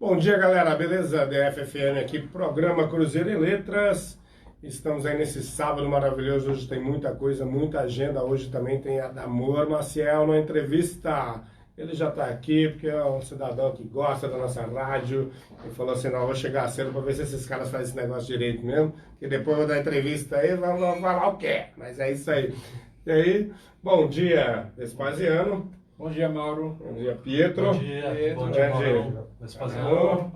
Bom dia, galera, beleza? DFFM aqui, programa Cruzeiro em Letras. Estamos aí nesse sábado maravilhoso, hoje tem muita coisa, muita agenda. Hoje também tem a Damor Maciel na entrevista. Ele já está aqui porque é um cidadão que gosta da nossa rádio. Ele falou assim, não, eu vou chegar cedo para ver se esses caras fazem esse negócio direito mesmo, que depois eu vou dar entrevista aí, vamos falar o quê? Mas é isso aí. E aí, bom dia, Vespasiano. Bom dia, Mauro. Bom dia, Pietro. Bom dia, Bom dia, Mauro. Vespasiano.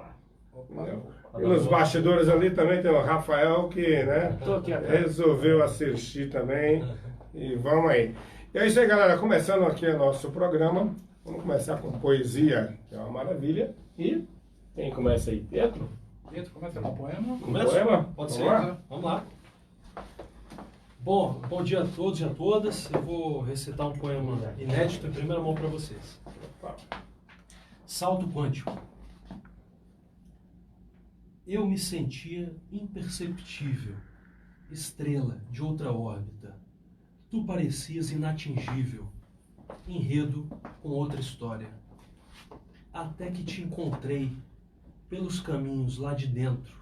E nos bastidores ali também tem o Rafael que, né, resolveu assistir também. E vamos aí. E é isso aí, galera. Começando aqui o nosso programa. Vamos começar com poesia, que é uma maravilha. E quem começa aí? Pietro? Pietro, começa com o poema. Começa? Poema? Pode Vamos ser, lá? né? Vamos lá. Bom dia a todos e a todas. Eu vou recitar um poema inédito em primeira mão para vocês. Salto quântico. Eu me sentia imperceptível, estrela de outra órbita. Tu parecias inatingível, enredo com outra história. Até que te encontrei pelos caminhos lá de dentro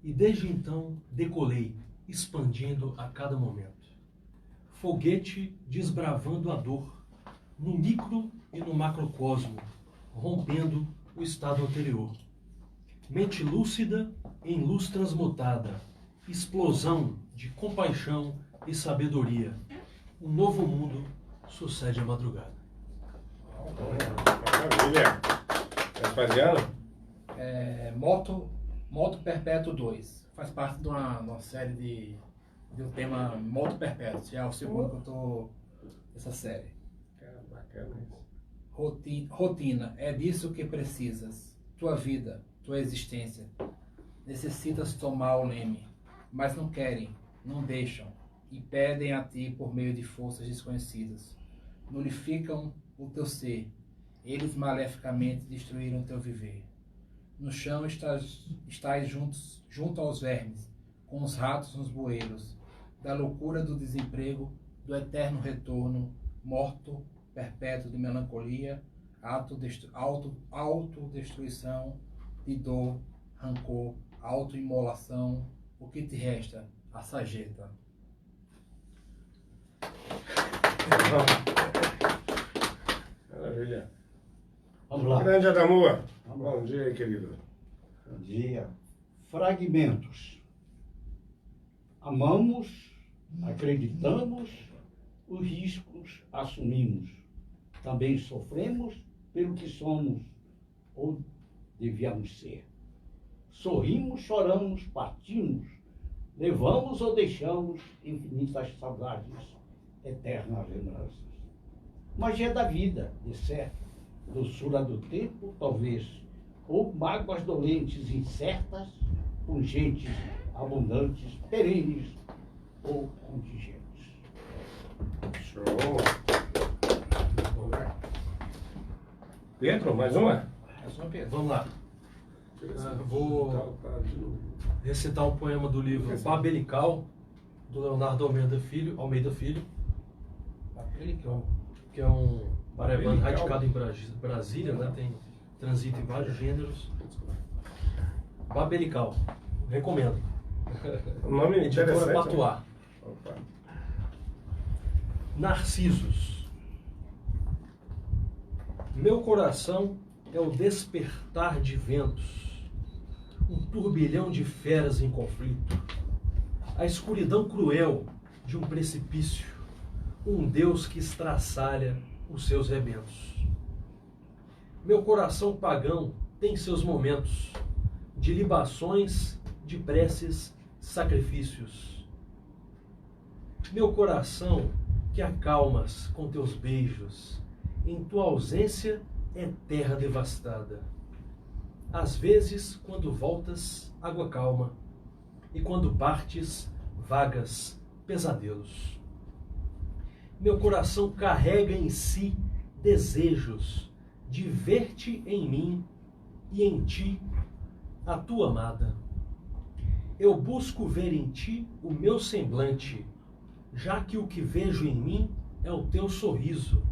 e desde então decolei, expandindo a cada momento. Foguete desbravando a dor, no micro e no macrocosmo, rompendo o estado anterior. Mente lúcida em luz transmutada, explosão de compaixão e sabedoria. Um novo mundo sucede a madrugada. Maravilha. Vespasiano? Moto Perpétuo 2. Faz parte de uma série de um tema Moto Perpétuo. Já é o segundo que eu tô nessa série. Cara, bacana isso. Rotina, é disso que precisas. Tua vida, tua existência. Necessitas tomar o leme, mas não querem, não deixam e pedem a ti por meio de forças desconhecidas. Nulificam o teu ser. Eles maleficamente destruíram teu viver. No chão estás junto aos vermes, com os ratos nos bueiros, da loucura do desemprego, do eterno retorno, morto, perpétuo de melancolia, autodestruição, de dor, rancor, autoimolação, o que te resta? A sarjeta. Maravilha. Vamos lá. Grande Adamua. Bom dia, querido. Bom dia. Fragmentos. Amamos, acreditamos, os riscos assumimos. Também sofremos pelo que somos ou devíamos ser. Sorrimos, choramos, partimos, levamos ou deixamos infinitas saudades, eternas lembranças. Magia da vida, de certo, doçura do tempo, talvez, ou mágoas dolentes, incertas, pungentes, abundantes, perenes ou contingentes. Show. Pietro, mais uma? Vamos lá. Vou recitar um poema do livro Babelical, do Leonardo Almeida Filho, que é um paraibano radicado em Brasília, né? Transita em vários gêneros. Babelical, recomendo. O nome é Editora interessante. Patuá. Opa. Narcisos. Meu coração é o despertar de ventos, um turbilhão de feras em conflito, a escuridão cruel de um precipício, um Deus que estraçalha os seus rebentos. Meu coração pagão tem seus momentos de libações, de preces, sacrifícios. Meu coração que acalmas com teus beijos, em tua ausência é terra devastada. Às vezes, quando voltas, água calma, e quando partes, vagas, pesadelos. Meu coração carrega em si desejos de ver-te em mim e em ti, a tua amada. Eu busco ver em ti o meu semblante, já que o que vejo em mim é o teu sorriso.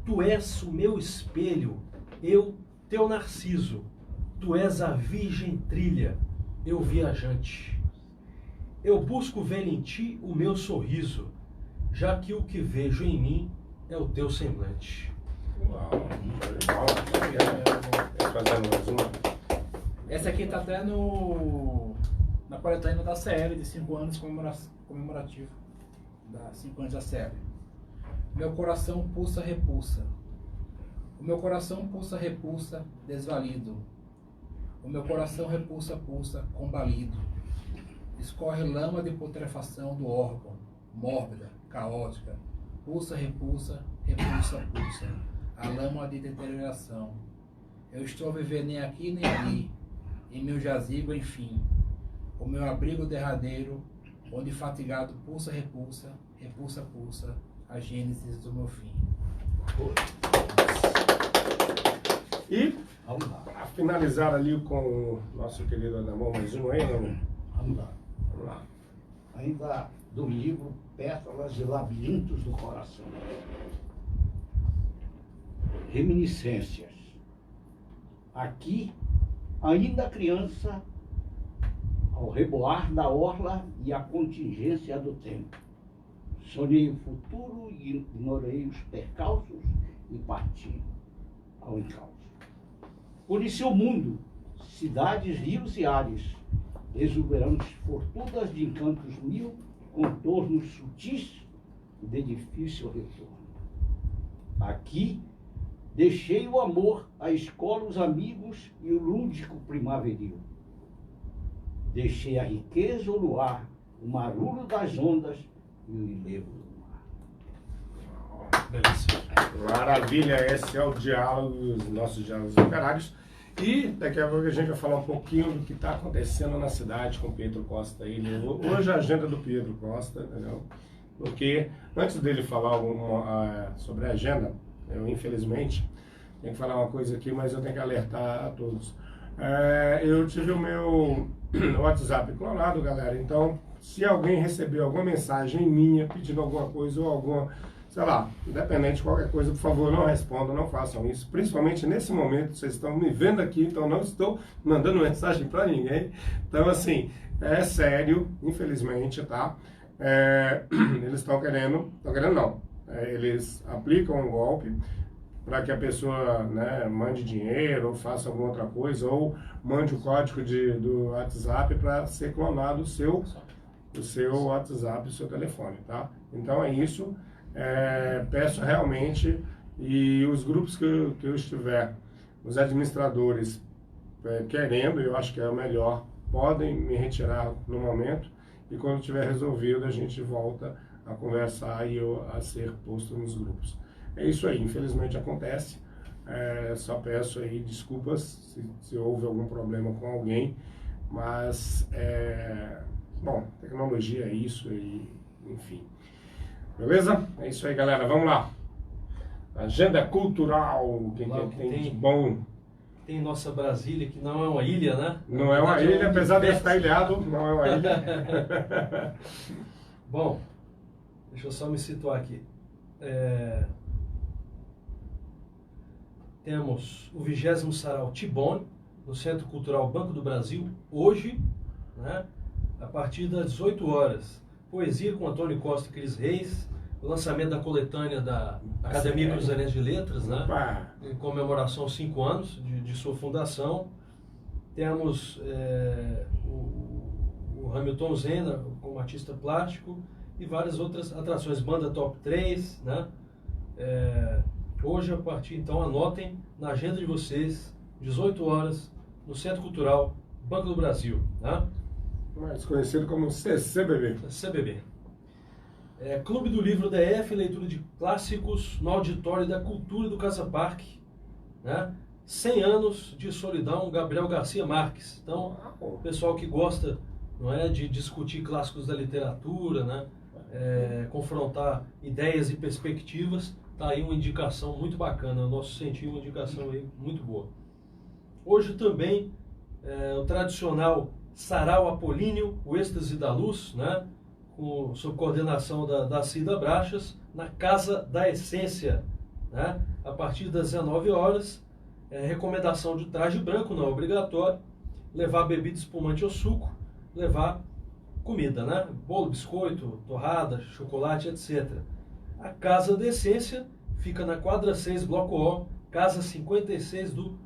Tu és o meu espelho, eu, teu narciso, Tu és a virgem trilha, eu viajante. Eu busco ver em ti o meu sorriso, já que o que vejo em mim é o teu semblante. Uau, fazendo mais uma. Essa aqui tá até na coletânea da CL de 5 anos comemorativo. Da 5 anos da CL. Meu coração pulsa, repulsa. O meu coração pulsa, repulsa, desvalido. O meu coração repulsa, pulsa, combalido. Escorre lama de putrefação do órgão, mórbida, caótica. Pulsa, repulsa, repulsa, pulsa. A lama de deterioração. Eu estou a viver nem aqui nem ali, em meu jazigo, enfim. O meu abrigo derradeiro, onde fatigado pulsa, repulsa, repulsa, pulsa, a gênesis do meu fim. E, Vamos lá. para finalizar ali com o nosso querido Adamor, mais um aí, não? Vamos lá. Vamos lá. Ainda do livro Pétalas e Labirintos do Coração. Reminiscências. Aqui, ainda criança, ao reboar da orla e a contingência do tempo. Sonhei o futuro e ignorei os percalços e parti ao encalço. Conheci o mundo, cidades, rios e ares, exuberantes fortunas de encantos mil, contornos sutis e de difícil retorno. Aqui, deixei o amor, a escola, os amigos e o lúdico primaveril. Deixei a riqueza, o luar, o marulho das ondas e o enlevo do mar. Belíssimo. Maravilha, esse é o diálogo, os nossos diálogos literários. E daqui a pouco a gente vai falar um pouquinho do que está acontecendo na cidade com o Pedro Costa. Hoje a agenda do Pedro Costa, entendeu? Porque antes dele falar sobre a agenda, eu infelizmente tenho que falar uma coisa aqui, mas eu tenho que alertar a todos. Eu tive o meu WhatsApp clonado, galera, então se alguém receber alguma mensagem minha pedindo alguma coisa ou alguma, sei lá, independente de qualquer coisa, por favor, não respondam, não façam isso. Principalmente nesse momento, vocês estão me vendo aqui, então não estou mandando mensagem para ninguém. Então, assim, é sério, infelizmente, tá? Eles estão querendo não. Eles aplicam um golpe para que a pessoa, né, mande dinheiro ou faça alguma outra coisa, ou mande o código do WhatsApp para ser clonado o seu WhatsApp, o seu telefone, tá? Então é isso. Peço realmente, e os grupos que eu estiver, os administradores querendo, eu acho que é o melhor, podem me retirar no momento, e quando tiver resolvido a gente volta a conversar e a ser posto nos grupos. É isso aí, infelizmente acontece. Só peço aí desculpas se houve algum problema com alguém, mas bom, tecnologia é isso, e enfim. Beleza? É isso aí, galera. Vamos lá. Agenda cultural. Quem tem de bom? Tem nossa Brasília, que não é uma ilha, né? Não é uma ilha, apesar de estar ilhado, não é uma ilha. Bom, deixa eu só me situar aqui. Temos o 20º Sarau Tibone, no Centro Cultural Banco do Brasil, hoje, né, a partir das 18 horas. Poesia com Antônio Costa e Cris Reis, o lançamento da coletânea da Academia Cruzeirense de Letras, né, em comemoração aos 5 anos de sua fundação. Temos o Hamilton Zena, como artista plástico, e várias outras atrações, banda Top 3, né? Hoje, a partir, então, anotem na agenda de vocês, 18 horas, no Centro Cultural Banco do Brasil, né? Mais conhecido como CCBB. CBB. Clube do Livro DF, leitura de clássicos no Auditório da Cultura do Casa Parque, né? 100 anos de solidão, Gabriel Garcia Marques. Então, o pessoal que gosta, não é, de discutir clássicos da literatura, né? Confrontar ideias e perspectivas, tá aí uma indicação muito bacana. O nosso Sentiu, uma indicação aí muito boa. Hoje também o tradicional Sarau Apolíneo, o êxtase da luz, né? Sob coordenação da Cida Brachas, na Casa da Essência, né? A partir das 19 horas. Recomendação de traje branco, não é obrigatório. Levar bebida espumante ou suco. Levar comida, né? Bolo, biscoito, torrada, chocolate, etc. A Casa da Essência fica na quadra 6, bloco O, casa 56 do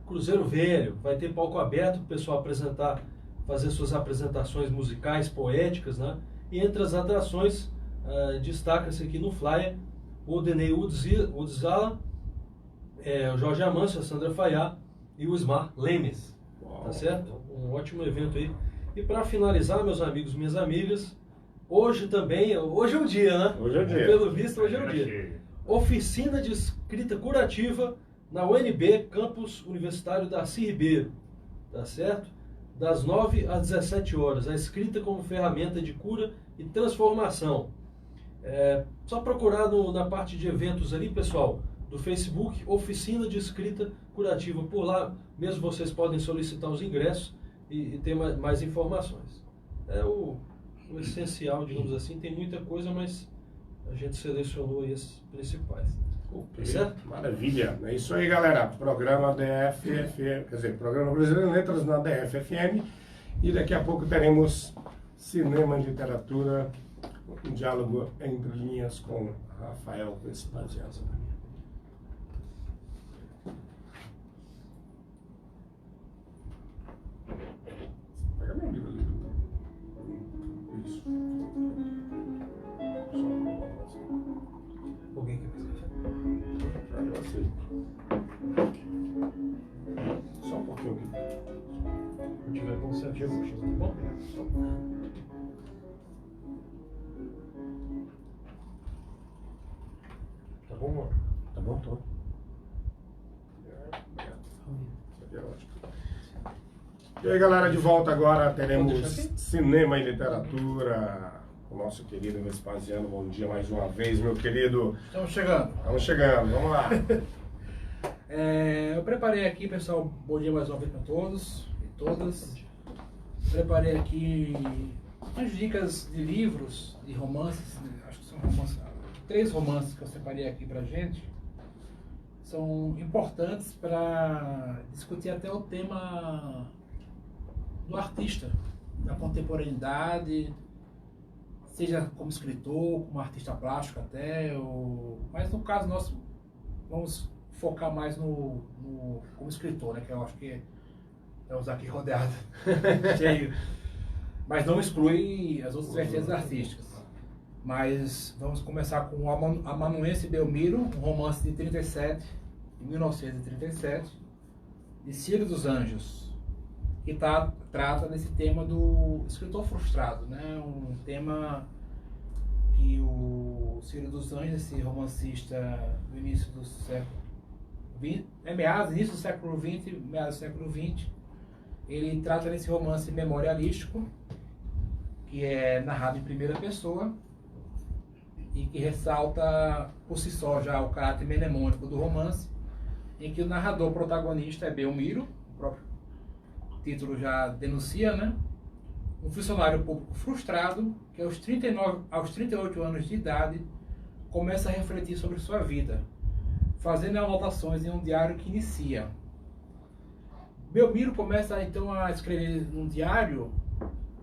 Cruzeiro Velho. Vai ter palco aberto para o pessoal fazer suas apresentações musicais, poéticas, né? E entre as atrações, destaca-se aqui no flyer o Odenei Udzala, o Jorge Amâncio, a Sandra Fayá e o Ismar Lemes. Tá certo? Um ótimo evento aí. E para finalizar, meus amigos, minhas amigas, hoje é o dia, né? Hoje é o dia. Pelo visto, hoje é o dia. Oficina de escrita curativa na UNB, campus universitário Darcy Ribeiro. Tá certo? Das 9 às 17 horas. A escrita como ferramenta de cura e transformação. Só procurar na parte de eventos ali, pessoal, do Facebook, Oficina de Escrita Curativa. Por lá mesmo vocês podem solicitar os ingressos e ter mais informações. É o essencial, digamos assim. Tem muita coisa, mas a gente selecionou aí esses principais. Okay. Certo? Maravilha. É isso aí, galera. Programa Programa Brasileiro de Letras na DFFM. E daqui a pouco teremos cinema e literatura, um diálogo entre linhas com Rafael Vespasiano. Pega meu livro ali. Isso. Alguém quer fazer? Já eu aceito. Só um pouquinho aqui. Se tiver como você avisa, tá bom? Tá bom, mano? Tá bom, tô. Isso aqui é ótimo. E aí, galera, de volta agora teremos cinema e literatura. O nosso querido Vespasiano, bom dia mais uma vez, meu querido. Estamos chegando. Estamos chegando, vamos lá. Eu preparei aqui, pessoal, bom dia mais uma vez para todos e todas. Preparei aqui umas dicas de livros, de romances, acho que são romances, 3 romances que eu separei aqui pra gente. São importantes para discutir até o tema do artista, da contemporaneidade, seja como escritor, como artista plástico até, mas no caso nós vamos focar mais como escritor, né, que eu acho que estamos aqui rodeado, cheio, mas não exclui as outras vertentes artísticas. Mas vamos começar com o Amanuense Belmiro, um romance de 1937, de Ciro dos Anjos, que trata desse tema do escritor frustrado, né? Um tema que o Ciro dos Anjos, esse romancista do início do século XX, início do século XX, meados do século XX, ele trata desse romance memorialístico, que é narrado em primeira pessoa, e que ressalta por si só já o caráter mnemônico do romance, em que o narrador protagonista é Belmiro, o próprio título já denuncia, né? Um funcionário público frustrado que aos 38 anos de idade começa a refletir sobre sua vida, fazendo anotações em um diário que inicia. Belmiro começa então a escrever num diário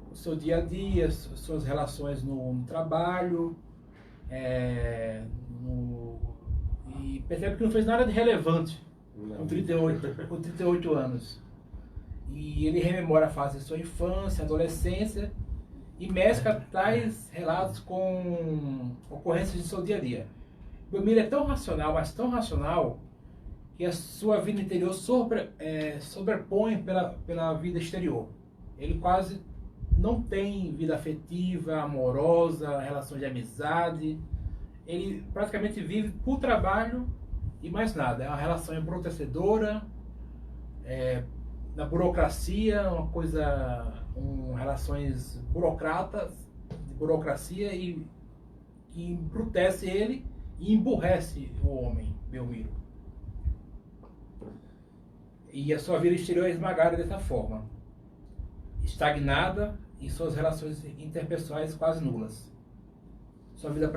o seu dia a dia, suas relações no trabalho, e percebe que não fez nada de relevante com 38 anos. E ele rememora a fase de sua infância, adolescência e mescla tais relatos com ocorrências de seu dia a dia. Belmiro é tão racional, mas tão racional, que a sua vida interior sobrepõe pela vida exterior. Ele quase não tem vida afetiva, amorosa, relações de amizade. Ele praticamente vive por trabalho e mais nada. É uma relação embrutecedora, na burocracia, relações de burocracia e que embrutece ele e emburrece o homem, Belmiro. E a sua vida exterior é esmagada dessa forma, estagnada e suas relações interpessoais quase nulas. Sua vida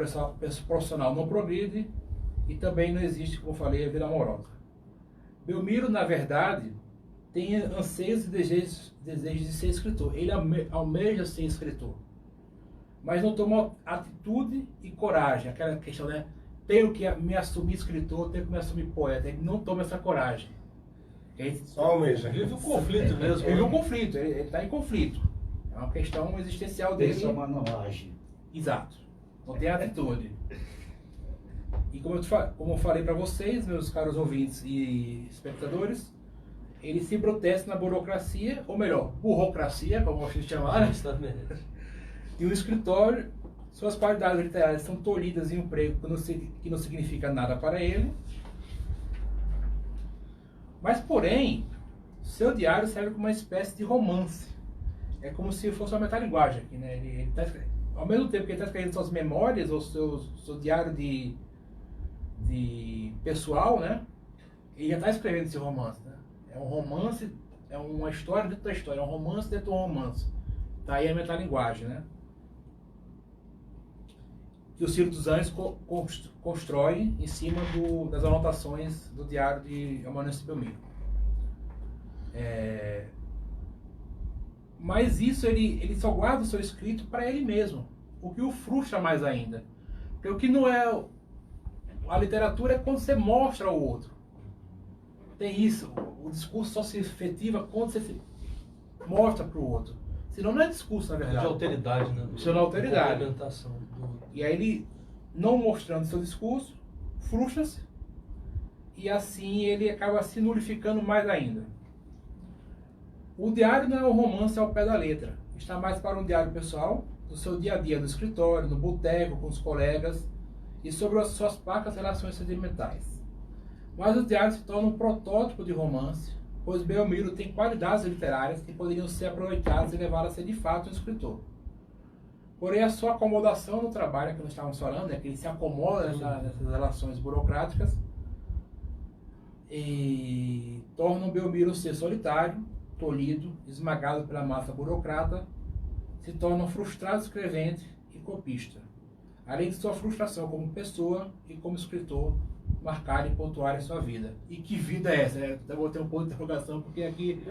profissional não progride e também não existe, como eu falei, a vida amorosa. Belmiro, na verdade, tem anseios e desejos de ser escritor. Ele almeja ser escritor. Mas não toma atitude e coragem. Aquela questão, né? Tenho que me assumir escritor, tenho que me assumir poeta. Ele não toma essa coragem. Ele Só almeja. Vive o conflito mesmo. vive um conflito, ele está em conflito. É uma questão existencial dele. Pensa, mas não age. Exato. Não tem atitude. E como eu falei para vocês, meus caros ouvintes e espectadores, ele se protesta na burocracia, ou melhor, burocracia, como vocês chamaram, e o escritório. Suas qualidades literárias são tolhidas em um emprego que não significa nada para ele. Mas, porém, seu diário serve como uma espécie de romance. É como se fosse uma metalinguagem aqui, né? Ele tá, ao mesmo tempo que ele está escrevendo suas memórias ou seu diário de pessoal, né? Ele já está escrevendo esse romance, né? É um romance, é uma história dentro da história, é um romance dentro do romance. Tá aí a metalinguagem, né? Que o Ciro dos Anjos constrói em cima das anotações do diário de Amanuense Belmiro. Mas isso ele só guarda o seu escrito para ele mesmo, o que o frustra mais ainda. Porque o que não é... A literatura é quando você mostra ao outro. Tem isso, o discurso só se efetiva quando você se mostra para o outro. Senão não é discurso, na verdade. De alteridade, né? Isso é uma alteridade. Complementação do... E aí ele, não mostrando seu discurso, frustra-se. E assim ele acaba se nulificando mais ainda. O diário não é um romance ao pé da letra. Está mais para um diário pessoal, do seu dia a dia no escritório, no boteco, com os colegas, e sobre as suas parcas relações sentimentais. Mas o diário se torna um protótipo de romance, pois Belmiro tem qualidades literárias que poderiam ser aproveitadas e levadas a ser de fato um escritor. Porém, a sua acomodação no trabalho, que nós estávamos falando, é que ele se acomoda nessas relações burocráticas e torna o Belmiro um ser solitário, tolhido, esmagado pela massa burocrata, se torna um frustrado escrevente e copista, além de sua frustração como pessoa e como escritor, marcar e pontuar em sua vida. E que vida é essa? Eu vou ter um ponto de interrogação, porque aqui,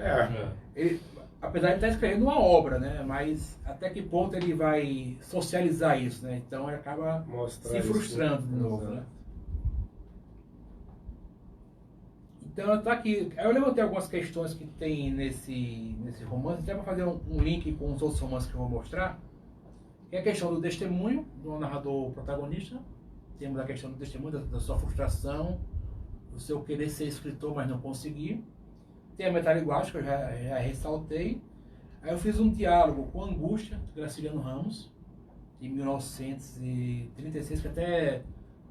ele, apesar de estar escrevendo uma obra, né, mas até que ponto ele vai socializar isso, né? Então ele acaba se frustrando de novo, né? Então tá aqui. Eu levantei algumas questões que tem nesse romance, até para fazer um link com os outros romances que eu vou mostrar. Que é a questão do testemunho do narrador protagonista. Temos a questão do testemunho, da sua frustração, do seu querer ser escritor, mas não conseguir. Tem a metalinguagem, que eu já ressaltei. Aí eu fiz um diálogo com Angústia, de Graciliano Ramos, de 1936, que até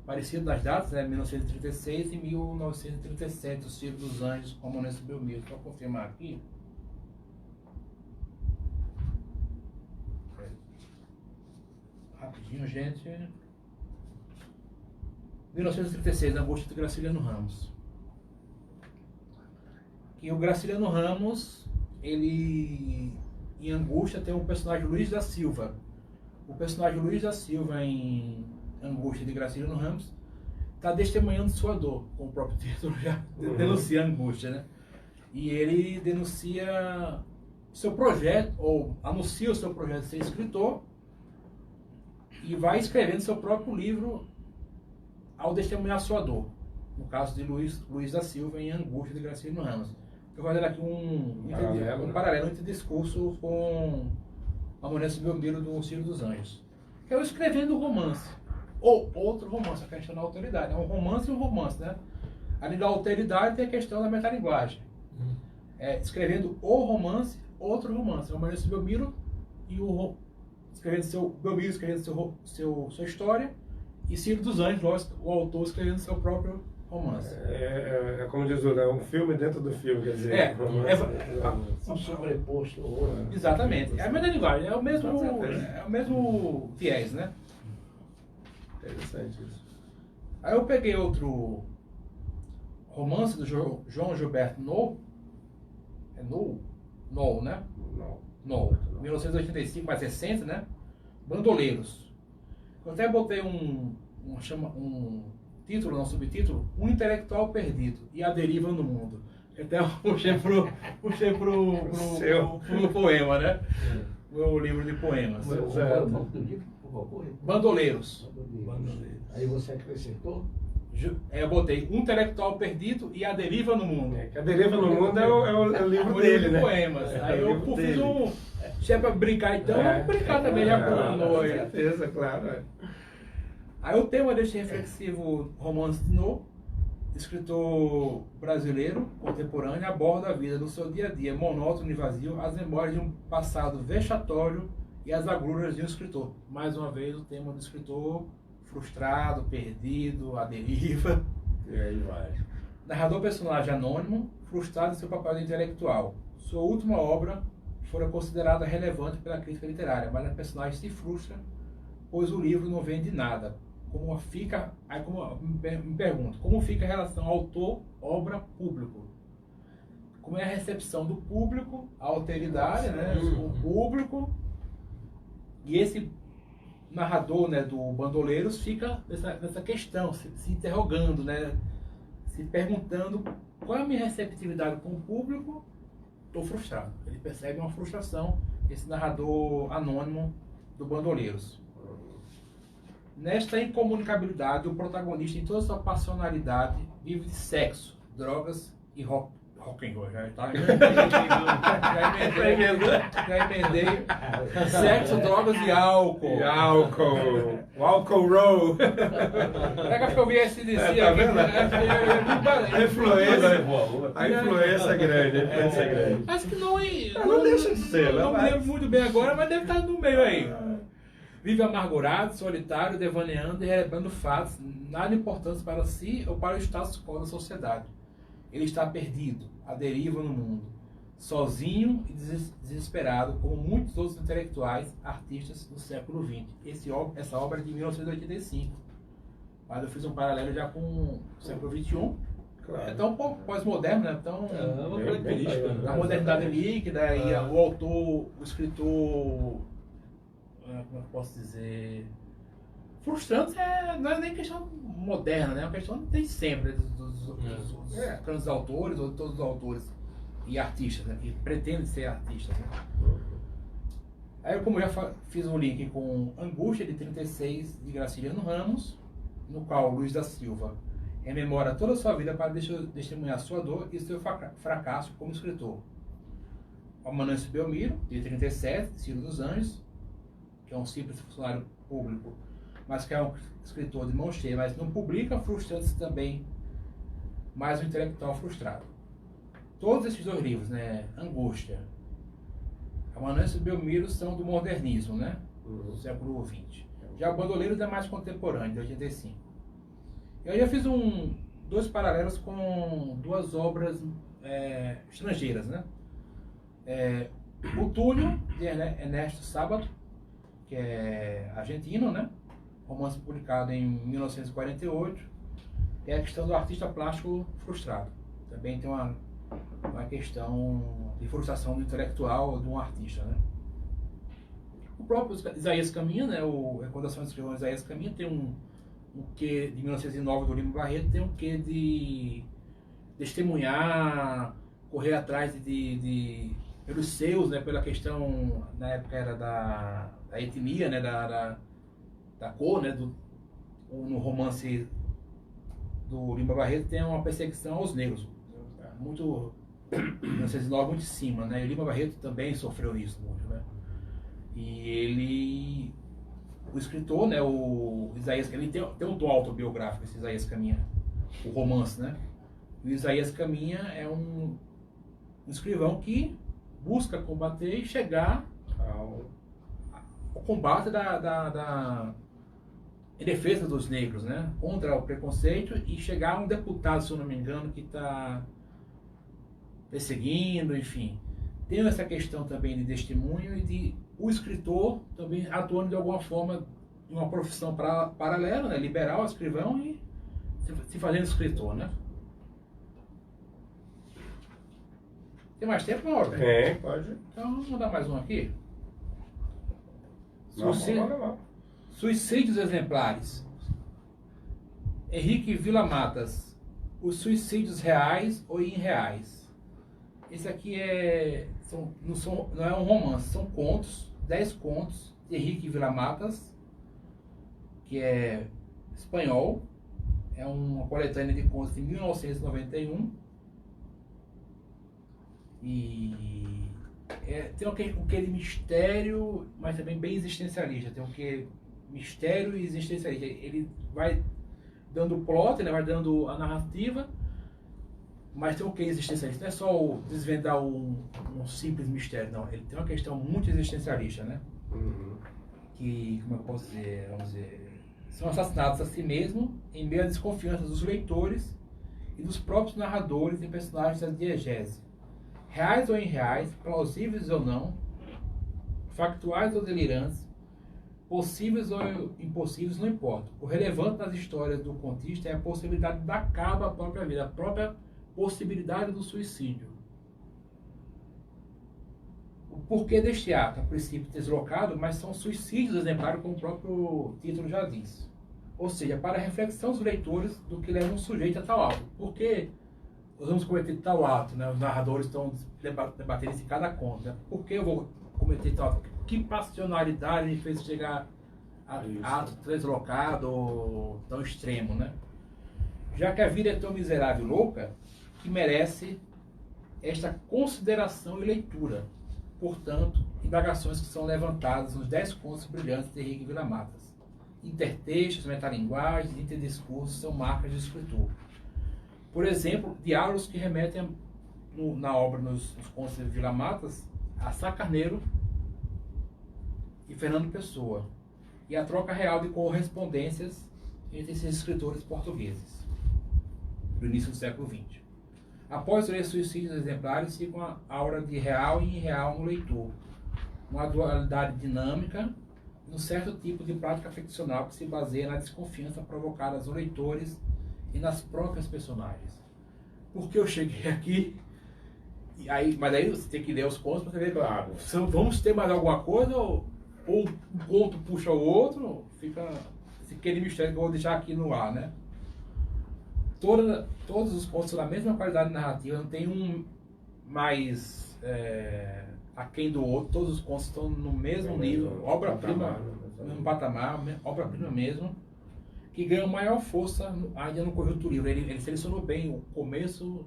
parecido das datas, né? 1936 e 1937, o Ciro dos Anjos, com Amanuense Belmiro. Só confirmar aqui. Rapidinho, gente. 1936, Angústia de Graciliano Ramos. E o Graciliano Ramos, ele, em Angústia, tem o personagem Luiz da Silva. O personagem Luiz da Silva, em Angústia de Graciliano Ramos, está testemunhando sua dor, como o próprio título já denuncia a angústia, né? E ele denuncia seu projeto, ou anuncia o seu projeto de ser escritor, e vai escrevendo seu próprio livro ao testemunhar sua dor. No caso de Luiz da Silva, em Angústia de Graciliano Ramos. Eu vou fazer aqui um paralelo entre discurso com Amanuense Belmiro do Ciro dos Anjos. Que é eu escrevendo um romance. Ou outro romance, a questão da alteridade. É um romance e um romance, né? Além da alteridade, tem a questão da metalinguagem. Escrevendo o romance, outro romance. Amanuense Belmiro e o Belmiro escrevendo sua história, e Ciro dos Anjos, lógico, o autor escrevendo seu próprio romance. É como diz o, é um filme dentro do filme, quer dizer. Um sobreposto. Exatamente. É a mesma linguagem, é o mesmo viés, né? Interessante isso. Aí eu peguei outro romance do João Gilberto Noll. É Noll? Noll, né? Noll. 1985, mais recente, né? Bandoleiros. Eu até botei um título, não subtítulo, Um Intelectual Perdido e a Deriva no Mundo. Até eu puxei pro poema, né? O livro de poemas. Qual é o nome do livro? Por favor. Bandoleiros. Aí você acrescentou? Eu botei Um Intelectual Perdido e a Deriva no Mundo. Que a Deriva no Mundo é o livro dele, de né? poemas. Aí o eu livro fiz dele. Se é pra brincar então, vamos brincar também, já Com aí. certeza, claro. Aí o tema deste reflexivo romance de No, escritor brasileiro contemporâneo, aborda a vida no seu dia a dia monótono e vazio, as memórias de um passado vexatório e as agruras de um escritor. Mais uma vez o tema do escritor frustrado, perdido, à deriva. E aí vai. Narrador personagem anônimo, frustrado em seu papel de intelectual. Sua última obra fora considerada relevante pela crítica literária, mas a personagem se frustra, pois o livro não vende nada. Me pergunto, como fica a relação autor-obra-público? Como é a recepção do público, a alteridade, né, o público, e esse narrador, né, do Bandoleiros fica nessa questão, se interrogando, né, se perguntando qual é a minha receptividade com o público. Estou frustrado. Ele percebe uma frustração, esse narrador anônimo do Bandoleiros. Nesta incomunicabilidade, o protagonista, em toda a sua passionalidade, vive de sexo, drogas e rock and roll. Já emendei. Sexo, drogas e álcool. E álcool. O álcool roll. Será que eu vi esse DC aqui? Tá vendo? A influência é grande. Acho que não deixa de ser, não me lembro muito bem agora, mas deve estar no meio aí. Vive amargurado, solitário, devaneando e relembrando fatos, nada importantes para si ou para o status quo da sociedade. Ele está perdido, à deriva no mundo, sozinho e desesperado, como muitos outros intelectuais, artistas do século XX. Essa obra é de 1985, mas eu fiz um paralelo já com o século XXI. Claro. É tão um pouco pós-moderno, né? Tão, É uma característica. a modernidade líquida e o autor, o escritor, como eu posso dizer, frustrante, não é nem questão moderna, né? É uma questão desde sempre, dos grandes autores, ou de todos os autores e artistas, né? Que pretendem ser artistas, né? Aí, como eu já fiz um link com Angústia, de 36, de Graciliano Ramos, no qual Luiz da Silva rememora toda a sua vida para testemunhar sua dor e seu fracasso como escritor. Amanâncio Belmiro, de 37, Ciro dos Anjos, que é um simples funcionário público, mas que é um escritor de mão cheia, mas não publica, frustrando-se também, mais um intelectual frustrado. Todos esses dois livros, né, Angústia, Amanâncio e Belmiro, são do modernismo, né, do século XX. Já o Bandoleiros é mais contemporâneo, de 85. Eu já fiz dois paralelos com duas obras estrangeiras, né. O Túlio, de Ernesto Sábato, que é argentino, né? Romance publicado em 1948, é a questão do artista plástico frustrado. Também tem uma questão de frustração do intelectual de um artista, né? O próprio Isaías Caminha, né? A Recordação de Escrivão Isaías Caminha tem um quê de 1909 do Lima Barreto, tem um quê de testemunhar, correr atrás pelos seus, né? Pela questão, na época era da etnia, né? Da cor, né? No romance do Lima Barreto tem uma perseguição aos negros, muito 1909, muito em cima, né? E o Lima Barreto também sofreu isso muito, né? E o escritor, né? O Isaías, ele tem um tom autobiográfico, esse Isaías Caminha, o romance, né? E o Isaías Caminha é um escrivão que busca combater e chegar ao combate em defesa dos negros, né? Contra o preconceito, e chegar a um deputado, se eu não me engano, que está perseguindo, enfim. Tem essa questão também de testemunho e de o escritor também atuando de alguma forma em uma profissão paralela, né? Liberal, escrivão, e se fazendo escritor, né? Tem mais tempo, Mauro? Tem, pode. Então vamos mandar mais um aqui. Não, vamos lá. Suicídios exemplares. Henrique Villa-Matas, os suicídios reais ou irreais? Esse aqui não é um romance, são contos, 10 contos de Henrique Villa-Matas, que é espanhol, é uma coletânea de contos de 1991 e tem um quê de mistério, mas também bem existencialista, tem um quê mistério e existencialista. Ele vai dando o plot, né, vai dando a narrativa, mas tem um quê existencialista, não é só desvendar um simples mistério, não, ele tem uma questão muito existencialista, né? Que, como eu posso dizer, vamos dizer, são assassinados a si mesmo em meio à desconfiança dos leitores e dos próprios narradores em personagens da diegese. Reais ou irreais, plausíveis ou não, factuais ou delirantes, possíveis ou impossíveis, não importa. O relevante nas histórias do contista é a possibilidade de dar cabo à própria vida, a própria possibilidade do suicídio. O porquê deste ato, a princípio deslocado, mas são suicídios exemplares, como o próprio título já diz. Ou seja, para a reflexão dos leitores do que leva um sujeito a tal ato. Por que nós vamos cometer tal ato? Né? Os narradores estão debatendo isso em cada conto. Né? Por que eu vou cometer tal ato? Que passionalidade me fez chegar a ato deslocado, tão extremo, né? Já que a vida é tão miserável e louca, que merece esta consideração e leitura. Portanto, indagações que são levantadas nos 10 contos brilhantes de Henrique Villa-Matas. Intertextos, metalinguagens, interdiscursos são marcas de escritor. Por exemplo, diálogos que remetem na obra, nos contos de Villa-Matas, a Sá Carneiro e Fernando Pessoa, e a troca real de correspondências entre esses escritores portugueses, do início do século XX. Após ler Suicídios Exemplares, fica uma aura de real e irreal no leitor, uma dualidade dinâmica, um certo tipo de prática ficcional que se baseia na desconfiança provocada nos leitores e nas próprias personagens. Porque eu cheguei aqui, mas aí você tem que ler os contos para ver, claro, vamos ter mais alguma coisa, ou um conto puxa o outro, fica aquele mistério que eu vou deixar aqui no ar, né? Todos os contos são da mesma qualidade narrativa, não tem um mais aquém do outro, todos os contos estão no mesmo nível, obra-prima, no mesmo patamar, obra-prima mesmo, que ganha maior força ainda no conjunto do livro. Ele selecionou bem o começo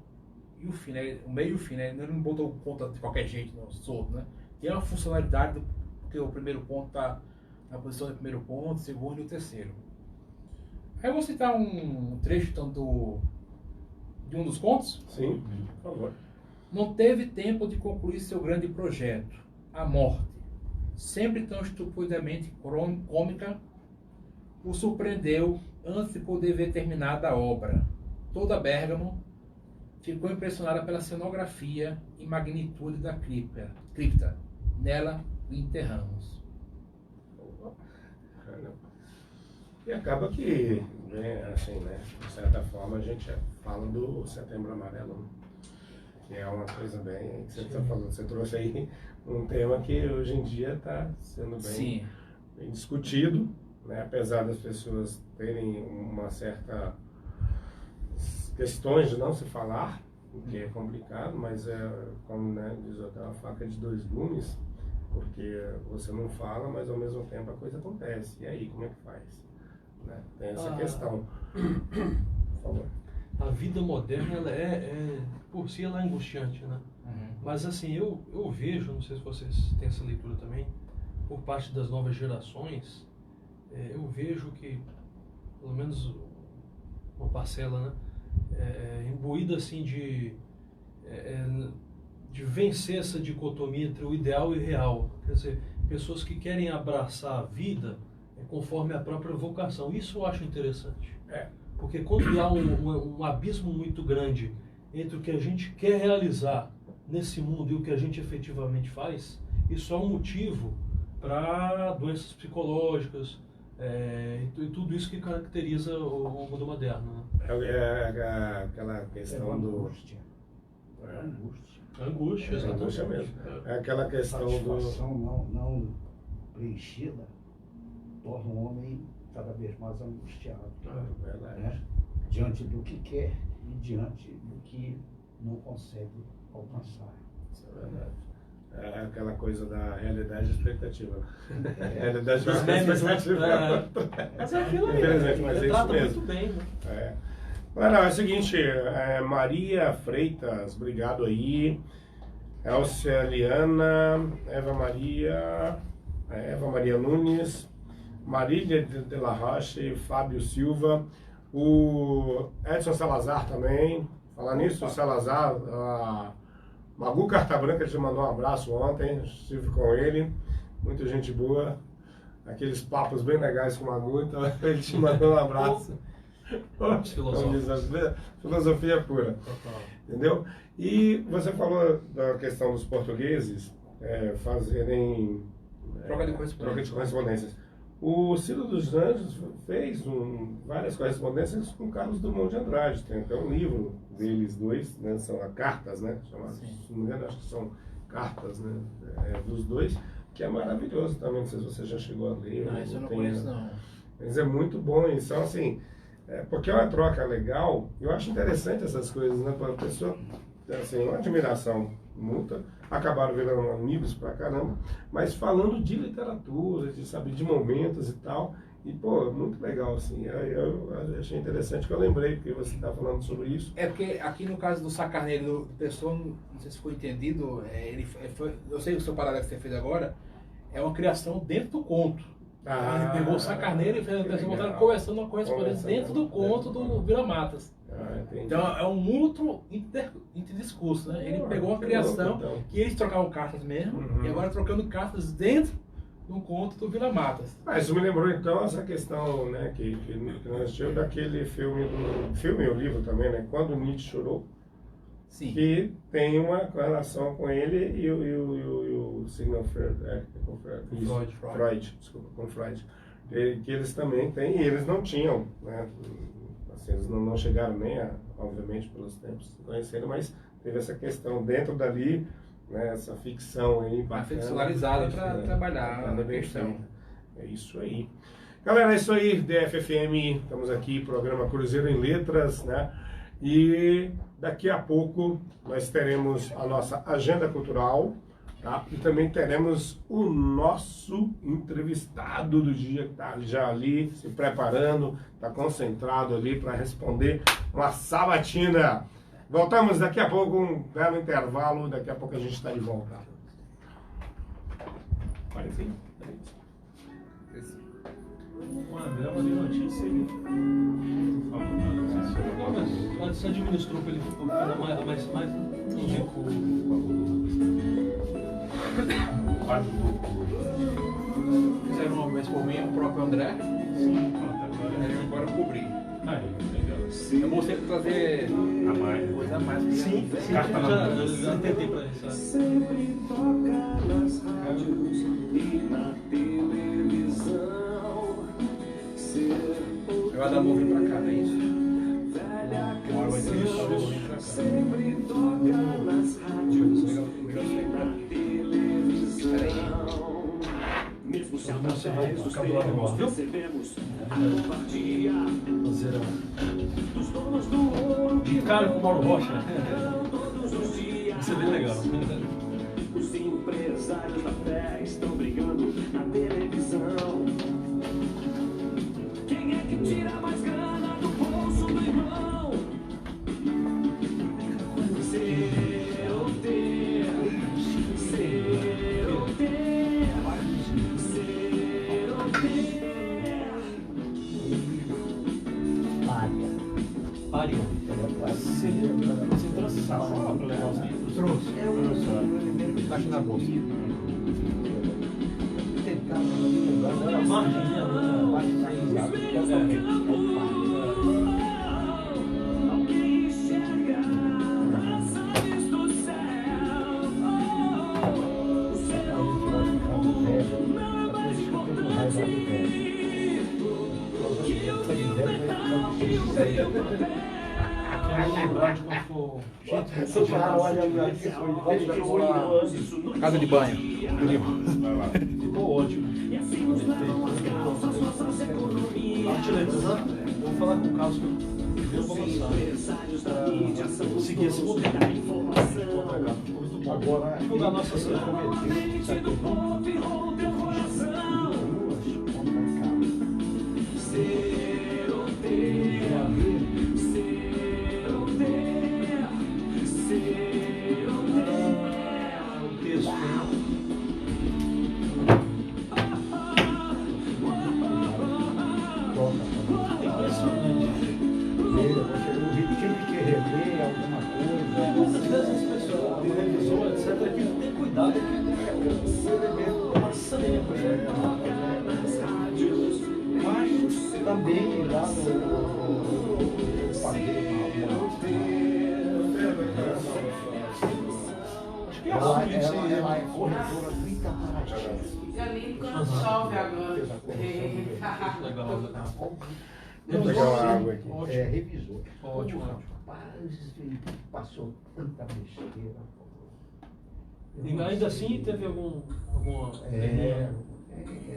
e o fim, né? O meio e o fim, né? Ele não botou conta de qualquer jeito, não, solto, né? Tem uma funcionalidade, porque o primeiro ponto está na posição do primeiro ponto, o segundo e o terceiro. Aí eu vou citar um trecho então, de um dos contos. Sim, por favor. Não teve tempo de concluir seu grande projeto, a morte, sempre tão estupidamente cômica, o surpreendeu antes de poder ver terminada a obra. Toda Bérgamo ficou impressionada pela cenografia e magnitude da cripta. Nela o enterramos. E acaba que, né, assim, né, de certa forma, a gente fala do Setembro Amarelo, que é uma coisa bem, que você está falando, você trouxe aí um tema que hoje em dia está sendo bem discutido, né, apesar das pessoas terem uma certa questões de não se falar, o que é complicado, mas como, né, diz até, uma faca de dois gumes, porque você não fala, mas ao mesmo tempo a coisa acontece. E aí, como é que faz? Né? Tem essa questão. Por favor. A vida moderna, ela por si, ela é angustiante, né? Uhum. Mas assim, eu vejo, não sei se vocês têm essa leitura também, por parte das novas gerações, eu vejo que, pelo menos uma parcela, né, imbuída assim de vencer essa dicotomia entre o ideal e o real. Quer dizer, pessoas que querem abraçar a vida conforme a própria vocação. Isso eu acho interessante. Porque quando há um abismo muito grande entre o que a gente quer realizar nesse mundo e o que a gente efetivamente faz, isso é um motivo para doenças psicológicas e tudo isso que caracteriza o mundo moderno. Né? Aquela questão do... Angústia, exatamente. Angústia mesmo. É aquela questão satisfação não preenchida torna o homem cada vez mais angustiado. Verdade. Né? diante do que quer e diante do que não consegue alcançar. Isso é verdade. É aquela coisa da realidade e expectativa. Realidade Dos memes, né? expectativa. Mas é aquilo aí. Infelizmente, mas é Ele isso trata mesmo. muito bem, né? É. Agora, é o seguinte, Maria Freitas, obrigado aí. Elcia Liana, Eva Maria Nunes, Marília de la Roche, Fábio Silva, o Edson Salazar também. Falar nisso, o Salazar, a Magu Carta Branca te mandou um abraço ontem, estive com ele, muita gente boa, aqueles papos bem legais com o Magu, então ele te mandou um abraço. Filosofia pura. Total. Entendeu? E você falou da questão dos portugueses fazerem Troca de correspondência. troca de correspondências. O Ciro dos Anjos fez várias correspondências com Carlos Drummond de Andrade. Tem até um livro deles dois, né? São cartas, né? Chamadas, se não me engano, acho que são cartas, né? Dos dois, que é maravilhoso também. Não sei se você já chegou a ler. Não, isso eu não tem, conheço, não. Mas é muito bom. E são assim, porque é uma troca legal. Eu acho interessante essas coisas, né? Para a pessoa, assim, uma admiração mútua. Acabaram virando amigos pra caramba, mas falando de literatura, de saber de momentos e tal. E, pô, muito legal, assim. Eu achei interessante que eu lembrei, porque você está falando sobre isso. É porque aqui no caso do Sá Carneiro do Pessoa, não sei se foi entendido, eu sei que o seu paralelo que você fez agora é uma criação dentro do conto. Ele pegou o Sá Carneiro e fez a pessoa botaram conversando uma correspondência dentro do conto do Vila Matas. Então é um outro interdiscurso, né? Ele pegou uma criação que eles trocavam cartas mesmo, e agora trocando cartas dentro do conto do Vila Matas. Isso me lembrou então essa questão, né, que nós tivemos daquele filme e o livro também, né? Quando Nietzsche Chorou. Sim. Que tem uma relação com ele e o Sigmund Freud, desculpa, com Freud. Que eles também têm, e eles não tinham, né? Assim, eles não chegaram nem a, obviamente, pelos tempos conheceram, mas teve essa questão dentro dali, né? Essa ficção aí bacana. Ficcionalizada para trabalhar na questão. É isso aí. Galera, é isso aí, DFFM, estamos aqui, programa Cruzeiro em Letras, né? E daqui a pouco nós teremos a nossa agenda cultural, tá? E também teremos o nosso entrevistado do dia, que está já ali se preparando, está concentrado ali para responder uma sabatina. Voltamos daqui a pouco, um belo intervalo, daqui a pouco a gente está de volta. Parece. Uma notícia aí. Mas só administrou para ele ficar mais rico. Fizeram uma vez por mim, o próprio André. Sim, Ele agora cobrir. legal. Eu vou sempre trazer coisa a mais. Sim, já tentei para isso. Sempre toca nas rádios e na televisão. Eu vou dar um vir pra cá, não é isso? Velha Uma hora vai ter isso, eu vou vir pra cá. sempre toca nas rádios e na televisão. Mesmo se através dos tempos recebemos a covardia dos donos do ouro que Cara com o Mauro Rocha. todos os dias. Isso é bem legal. Os empresários da fé estão brigando na televisão. Quem é que tira mais grana do bolso do irmão? Ser ou ter, ser ou ter, ser ou ter. Pariu. Você trouxe sal para levar os livros? Trouxe. Tá aqui na bolsa. Agora a margem, né? Alguém enxerga as aves do céu. O céu não é mais bonito que o metal e o papel. Lembrar de quando for. Casa de banho. Ficou ótimo. Artilheiros, né? Vou falar com o Carlos que eu tempo avançado para seguir esse modelo. Muito bom. Agora, Divulgar nossa cidade. O texto, né? Tive que rever alguma coisa. Muitas vezes as pessoas, o revisor, etc., que tem cuidado que passa tempo, né? Mas também lá no fazer ela é corretora do Itaparati. Fica lindo quando chove agora. Vou pegar uma água aqui. É revisor. Ótimo. Rapaz, ele passou tanta besteira. E ainda assim teve alguma.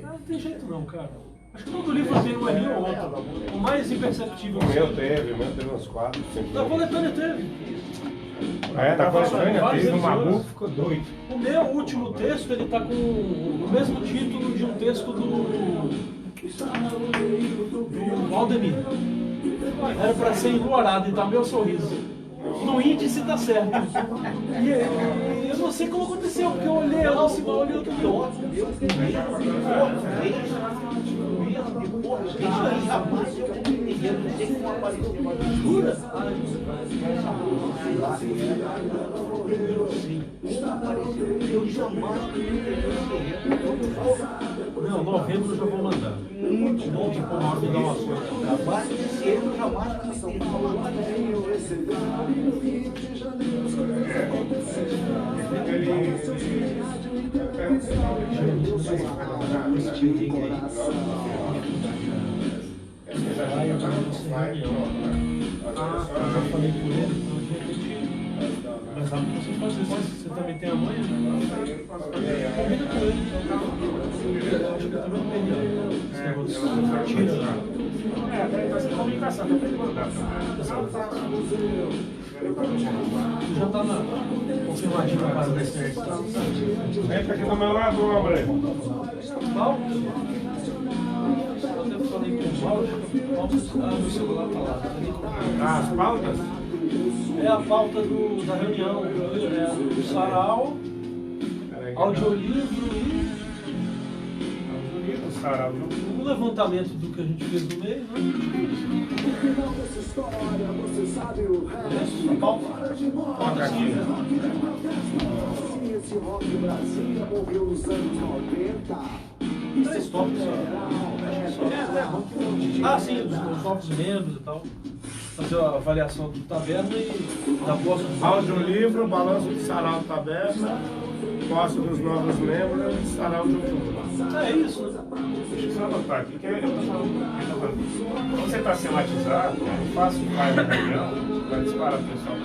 Não tem jeito não, cara. Acho que todo livro tem um errinho ou outro. O mais imperceptível. O meu teve uns 4, 5. Da coletânea teve. Da coletânea Vários teve, o editores. maluco ficou doido. O meu último texto, ele tá com o mesmo título de um texto do Valdemir. Era para ser enluarado e tá meu sorriso. No índice tá certo. E eu não sei como aconteceu, porque eu olhei lá, o Simão olhou do meu outro. Jamais eu compreendia, não sei como apareceu uma Jura? Eu jamais Não, novembro eu já vou mandar. muito bom. Tipo, uma hora me dá uma coisa. Abaixo desse ano, jamais Já falei com ele, então de repente. Mas sabe que você faz isso? Você também tem a mãe? Combina com ele. Eu acho que eu também não perdi. Esse negócio de tira. Vai ser comunicação, não tem que mandar. Tu já tá na confirmativa na casa da Esther. Entra aqui do meu lado, homem. Paulo? Eu falei com o Paulo. Meu celular tá lá. As pautas? É a pauta da reunião. Do sarau, audiolivro e Sarau. o levantamento do que a gente fez no mês, né? A pauta. Pauta aqui. Esse rock Brasília morreu nos anos 90. 3 tópicos só. Ah, sim, os novos membros e tal. Fazer a avaliação do taberna e da posse dos Audiolivro, balanço do Sarau Taberna, posse dos novos membros e Sarau de Outubro. É isso, né? Deixa eu só anotar aqui, que eu tô falando. Quando você está sematizado, é fácil vai na reunião, vai disparar o pessoal.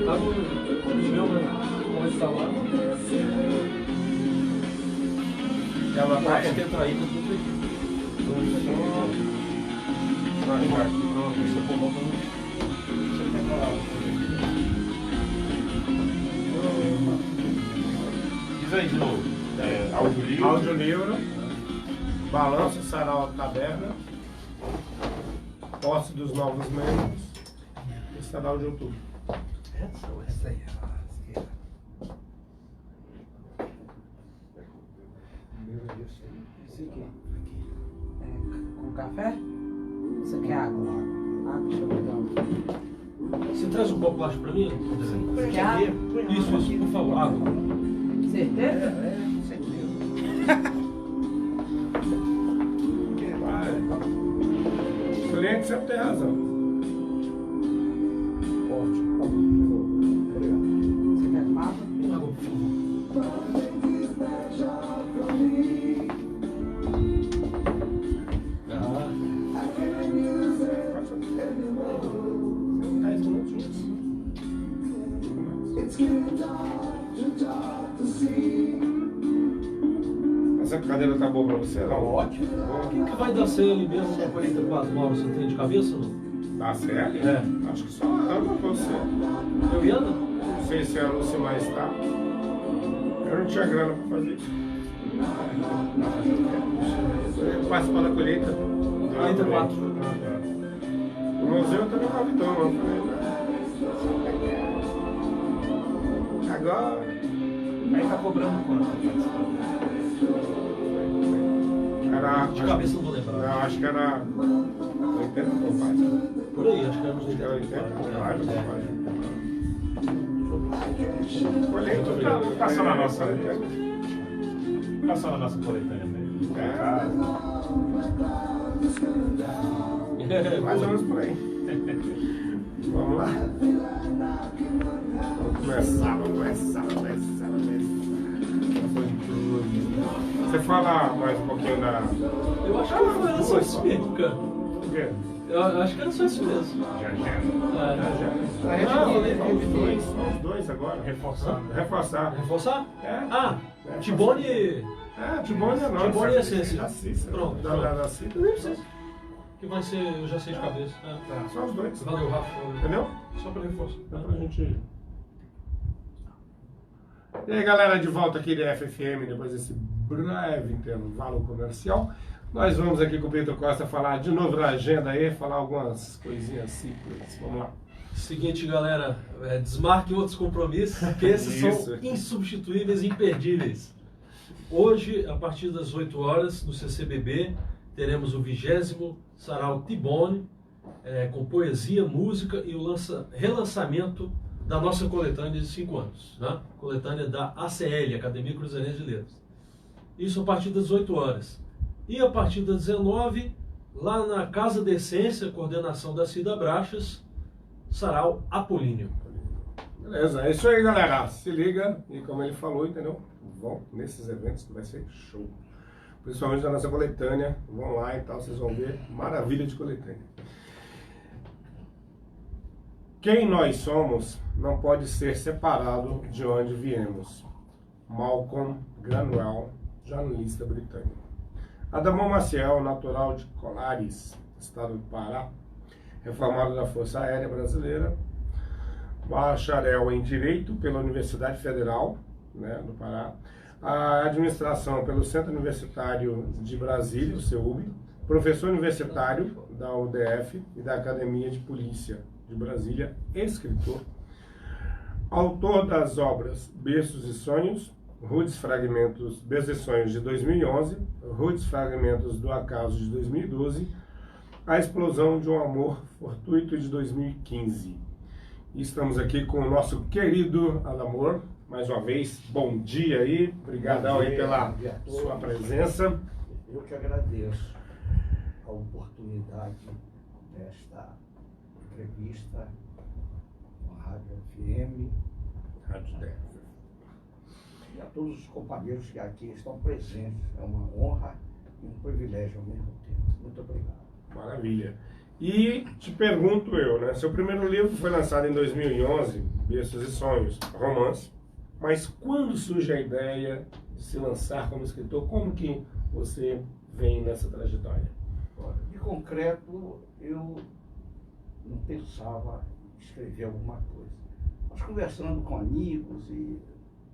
Tá no meu, né? Como ele tá lá. Ela vai. Acho que entra aí, tá tudo aí. Pronto, você coloca no. Diz aí de novo. Audiolivro. Audiolivro, balanço, Sarau Taberna, posse dos novos membros e Sarau de Outubro. Essa aí, a esquerda. Esse aqui. Com café? Isso aqui é água. Ah, deixa eu pegar um. Você traz um copo plástico pra mim? Você quer água? Isso, por favor, água. Certeza? O cliente sempre tem razão. Ótimo, tá bom. Obrigado. Você quer tomar? Água, por favor. Essa cadeira tá boa pra você? Não? Ótimo. Quem que vai dar CL ali mesmo com 44 horas? Você tem de cabeça ou não? Dá CL? É. Acho que só anda pra você. Eu ia andar. Não sei se a Lucimar está. Eu não tinha grana pra fazer isso. Eu participar da colheita. 44. O museu também é capitão, eu falei, agora. Aí tá cobrando quanto? Era. De cabeça não vou lembrar. Não, acho que era 80 compadre. Por aí, acho que era uns Acho que era 80 compadre. É. Colheita Tá só na nossa. Tá só na nossa coletânea mesmo. Mais ou menos por aí. Vamos lá. Vamos começar. Você fala mais um pouquinho da. Eu acho que era só isso mesmo, cara. O quê? Eu acho que era só isso mesmo. Já. Os dois agora. Reforçando. Reforçar? É. Ah, Tibone. Tibone é não. Tibone e essência. Da Cícera. Pronto. Da Cícera. Nem precisa. Que vai ser, eu já sei de cabeça. Tá, só os dois. Valeu, Rafa. Entendeu? Só pra reforçar. Dá pra gente ir. E aí, galera, de volta aqui da FFM, depois desse breve intervalo comercial. Nós vamos aqui com o Pedro Costa falar de novo da agenda aí, falar algumas coisinhas simples. Vamos lá. Seguinte, galera, desmarquem outros compromissos, que esses Isso. são insubstituíveis e imperdíveis. Hoje, a partir das 8 horas, no CCBB, teremos o 20º Sarau Tibone, com poesia, música e o relançamento da nossa coletânea de 5 anos, né? Coletânea da ACL, Academia Cruzeirense de Letras. Isso a partir das 8 horas. E a partir das 19, lá na Casa da Essência, coordenação da Cida Brachas, Sarau Apolíneo. Beleza, é isso aí, galera. Se liga e como ele falou, entendeu? Vão nesses eventos que vai ser show. Principalmente da nossa coletânea. Vão lá e tal, vocês vão ver. Maravilha de coletânea. Quem nós somos não pode ser separado de onde viemos. Malcolm Gladwell, jornalista britânico. Adamão Maciel, natural de Colares, estado do Pará, reformado da Força Aérea Brasileira, bacharel em Direito pela Universidade Federal, né, do Pará, a administração pelo Centro Universitário de Brasília, o CEUB, professor universitário da UDF e da Academia de Polícia de Brasília, escritor, autor das obras Berços e Sonhos, Rudes Fragmentos, Berços e Sonhos de 2011, Rudes Fragmentos do Acaso de 2012, A Explosão de um Amor Fortuito de 2015. E estamos aqui com o nosso querido Adamor, mais uma vez, bom dia aí, obrigadão aí pela sua presença. Eu que agradeço a oportunidade desta entrevista com a Rádio FM Rádio DF. e a todos os companheiros que aqui estão presentes. É uma honra e um privilégio ao mesmo tempo. Muito obrigado. Maravilha. E te pergunto eu, né? Seu primeiro livro foi lançado em 2011, Berços e Sonhos, romance. Mas quando surge a ideia de se lançar como escritor, como que você vem nessa trajetória? De concreto, eu não pensava em escrever alguma coisa. Mas conversando com amigos e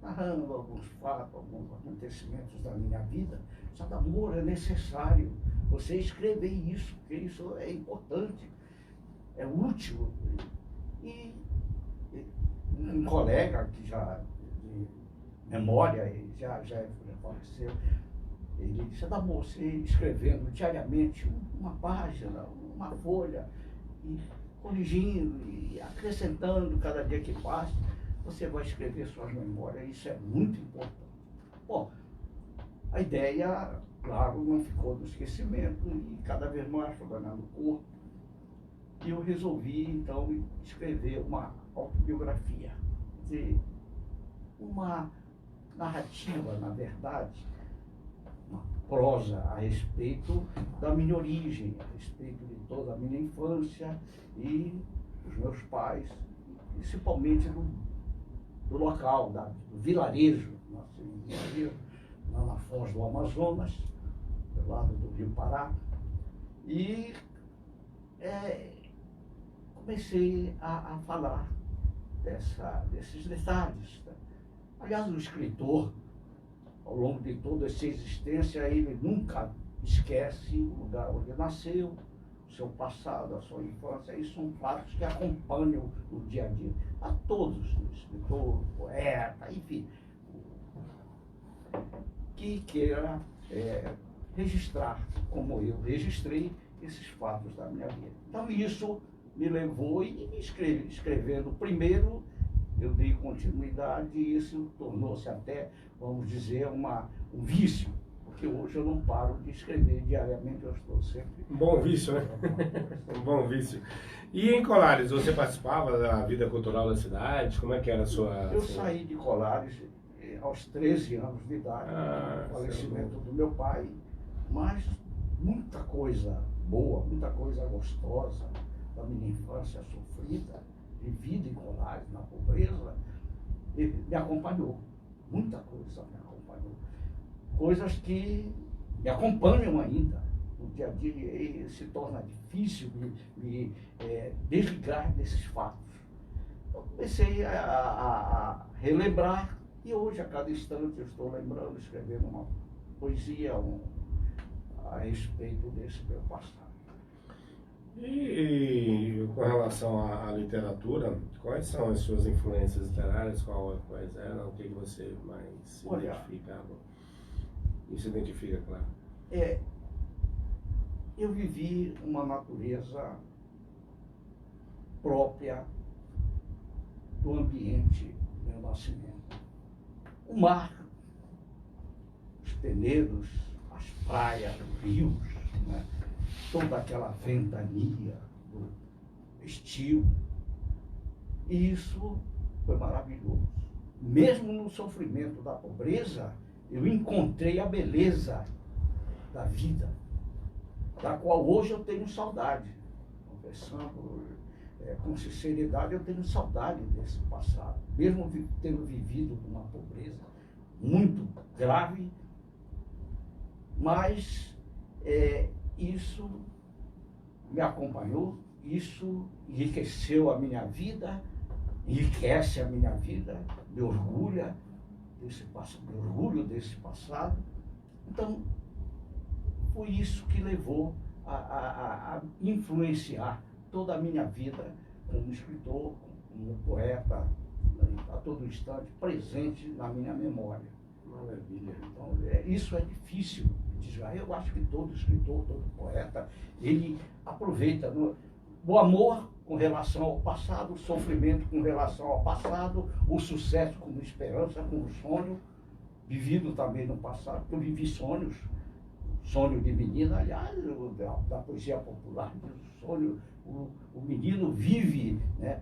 narrando alguns fatos, alguns acontecimentos da minha vida, sabe, amor, é necessário você escrever isso, porque isso é importante, é útil. E um colega que já de memória, já faleceu, ele disse, amor, você escrevendo diariamente uma página, uma folha, e corrigindo e acrescentando cada dia que passa, você vai escrever suas memórias, isso é muito importante. Bom, a ideia, claro, não ficou no esquecimento e cada vez mais foi ganhando corpo. E eu resolvi, então, escrever uma autobiografia, quer dizer, uma narrativa, na verdade, uma prosa a respeito da minha origem, a respeito de toda a minha infância e dos meus pais, principalmente do local, do vilarejo, lá na foz do Amazonas, do lado do Rio Pará, e comecei a falar desses detalhes. Aliás, o escritor, ao longo de toda essa existência, ele nunca esquece o lugar onde nasceu, o seu passado, a sua infância. Isso são fatos que acompanham o dia a dia. A todos, o escritor, o poeta, enfim, que queira registrar, como eu registrei, esses fatos da minha vida. Então isso me levou e escrevendo primeiro, eu dei continuidade e isso tornou-se até, vamos dizer, um vício, porque hoje eu não paro de escrever diariamente, eu estou sempre... Um bom vício, né? Um bom vício. E em Colares, você participava da vida cultural da cidade? Como é que era a sua... Eu saí de Colares aos 13 anos de idade, o falecimento do meu pai, mas muita coisa boa, muita coisa gostosa da minha infância sofrida, vivida em Colares, na pobreza, me acompanhou. Muita coisa me acompanhou. Coisas que me acompanham ainda. No dia a dia se torna difícil me desligar desses fatos. Eu comecei a relembrar e hoje, a cada instante, eu estou lembrando, escrevendo uma poesia a respeito desse meu passado. E com relação à literatura, quais são as suas influências literárias? Quais eram? O que você mais se identificava? E se identifica, claro. Eu vivi uma natureza própria do ambiente do meu nascimento. O mar, os peneiros, as praias, os rios, né? Toda aquela ventania do estio. E isso foi maravilhoso. Mesmo no sofrimento da pobreza, eu encontrei a beleza da vida, da qual hoje eu tenho saudade. Conversando com sinceridade, eu tenho saudade desse passado. Mesmo tendo vivido uma pobreza muito grave, mas isso me acompanhou, isso enriqueceu a minha vida, enriquece a minha vida, me orgulho desse passado. Então, foi isso que levou a influenciar toda a minha vida como escritor, como poeta, a todo instante, presente na minha memória. Maravilha. Então, isso é difícil de desgarrar. Eu acho que todo escritor, todo poeta, ele aproveita o amor com relação ao passado, o sofrimento com relação ao passado, o sucesso como esperança, como sonho, vivido também no passado, porque eu vivi sonhos, sonho de menina, aliás, da poesia popular, o sonho, o menino vive, né,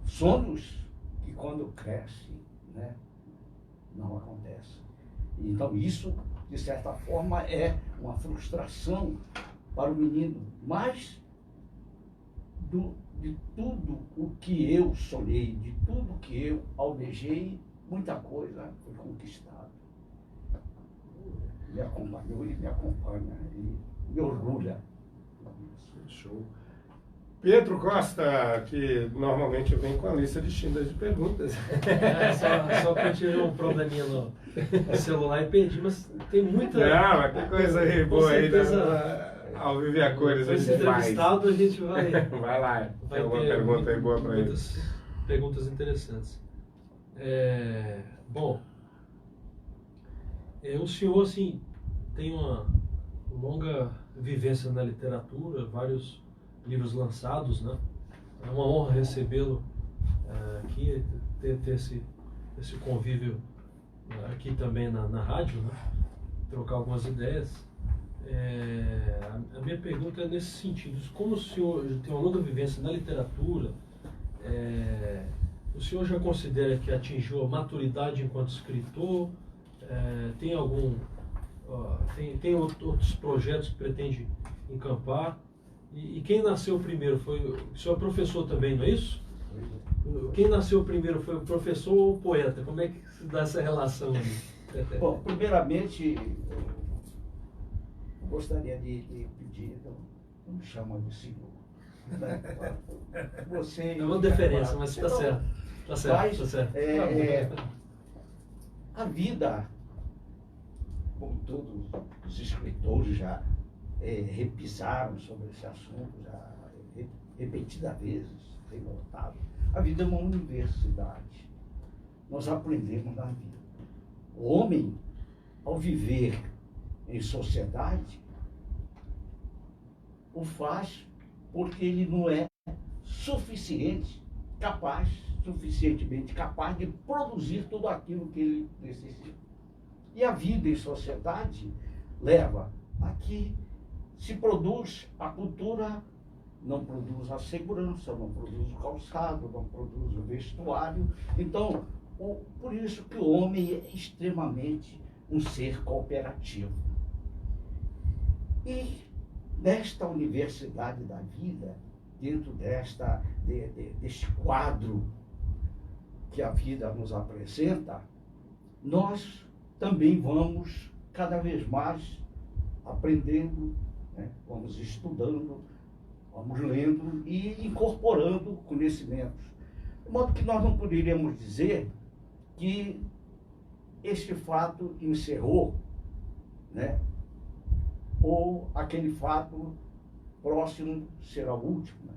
sonhos que quando cresce, né, não acontece. Então isso, de certa forma, é uma frustração para o menino, mas de tudo o que eu sonhei, de tudo que eu almejei, muita coisa foi conquistada. Me acompanhou e me acompanha e me orgulha. Show. Pedro Costa, que normalmente eu venho com a lista de perguntas. Só que eu tive um probleminha no celular e perdi, mas tem muita... Não, mas tem coisa aí boa aí, ao viver a cores a gente faz. Entrevistado, a gente vai... Vai lá, vai tem uma ter pergunta aí boa para ele. Muitas perguntas interessantes. Bom, o senhor, assim, tem uma longa vivência na literatura, vários livros lançados, né? É uma honra recebê-lo aqui, ter esse convívio aqui também na rádio, né? Trocar algumas ideias. A minha pergunta é nesse sentido: como o senhor tem uma longa vivência na literatura, o senhor já considera que atingiu a maturidade enquanto escritor? Tem algum tem outros projetos que pretende encampar? E quem nasceu primeiro o senhor é professor também, não é isso? Quem nasceu primeiro foi o professor ou o poeta? Como é que se dá essa relação aí? Bom, primeiramente, eu gostaria de pedir, não me chama de senhor. Né? Você. É uma deferência, mas está certo. Está certo, Mas, está certo. A vida, como todos os escritores já repisaram sobre esse assunto, já repetidas vezes, tem notado, a vida é uma universidade. Nós aprendemos na vida. O homem, ao viver em sociedade, o faz porque ele não é suficientemente capaz de produzir tudo aquilo que ele necessita. E a vida em sociedade leva a que se produz a cultura, não produz a segurança, não produz o calçado, não produz o vestuário. Então, por isso que o homem é extremamente um ser cooperativo. E nesta universidade da vida, dentro deste quadro que a vida nos apresenta, nós também vamos cada vez mais aprendendo, né? Vamos estudando, vamos lendo e incorporando conhecimentos. De modo que nós não poderíamos dizer que este fato encerrou, né? Ou aquele fato próximo será o último. Né?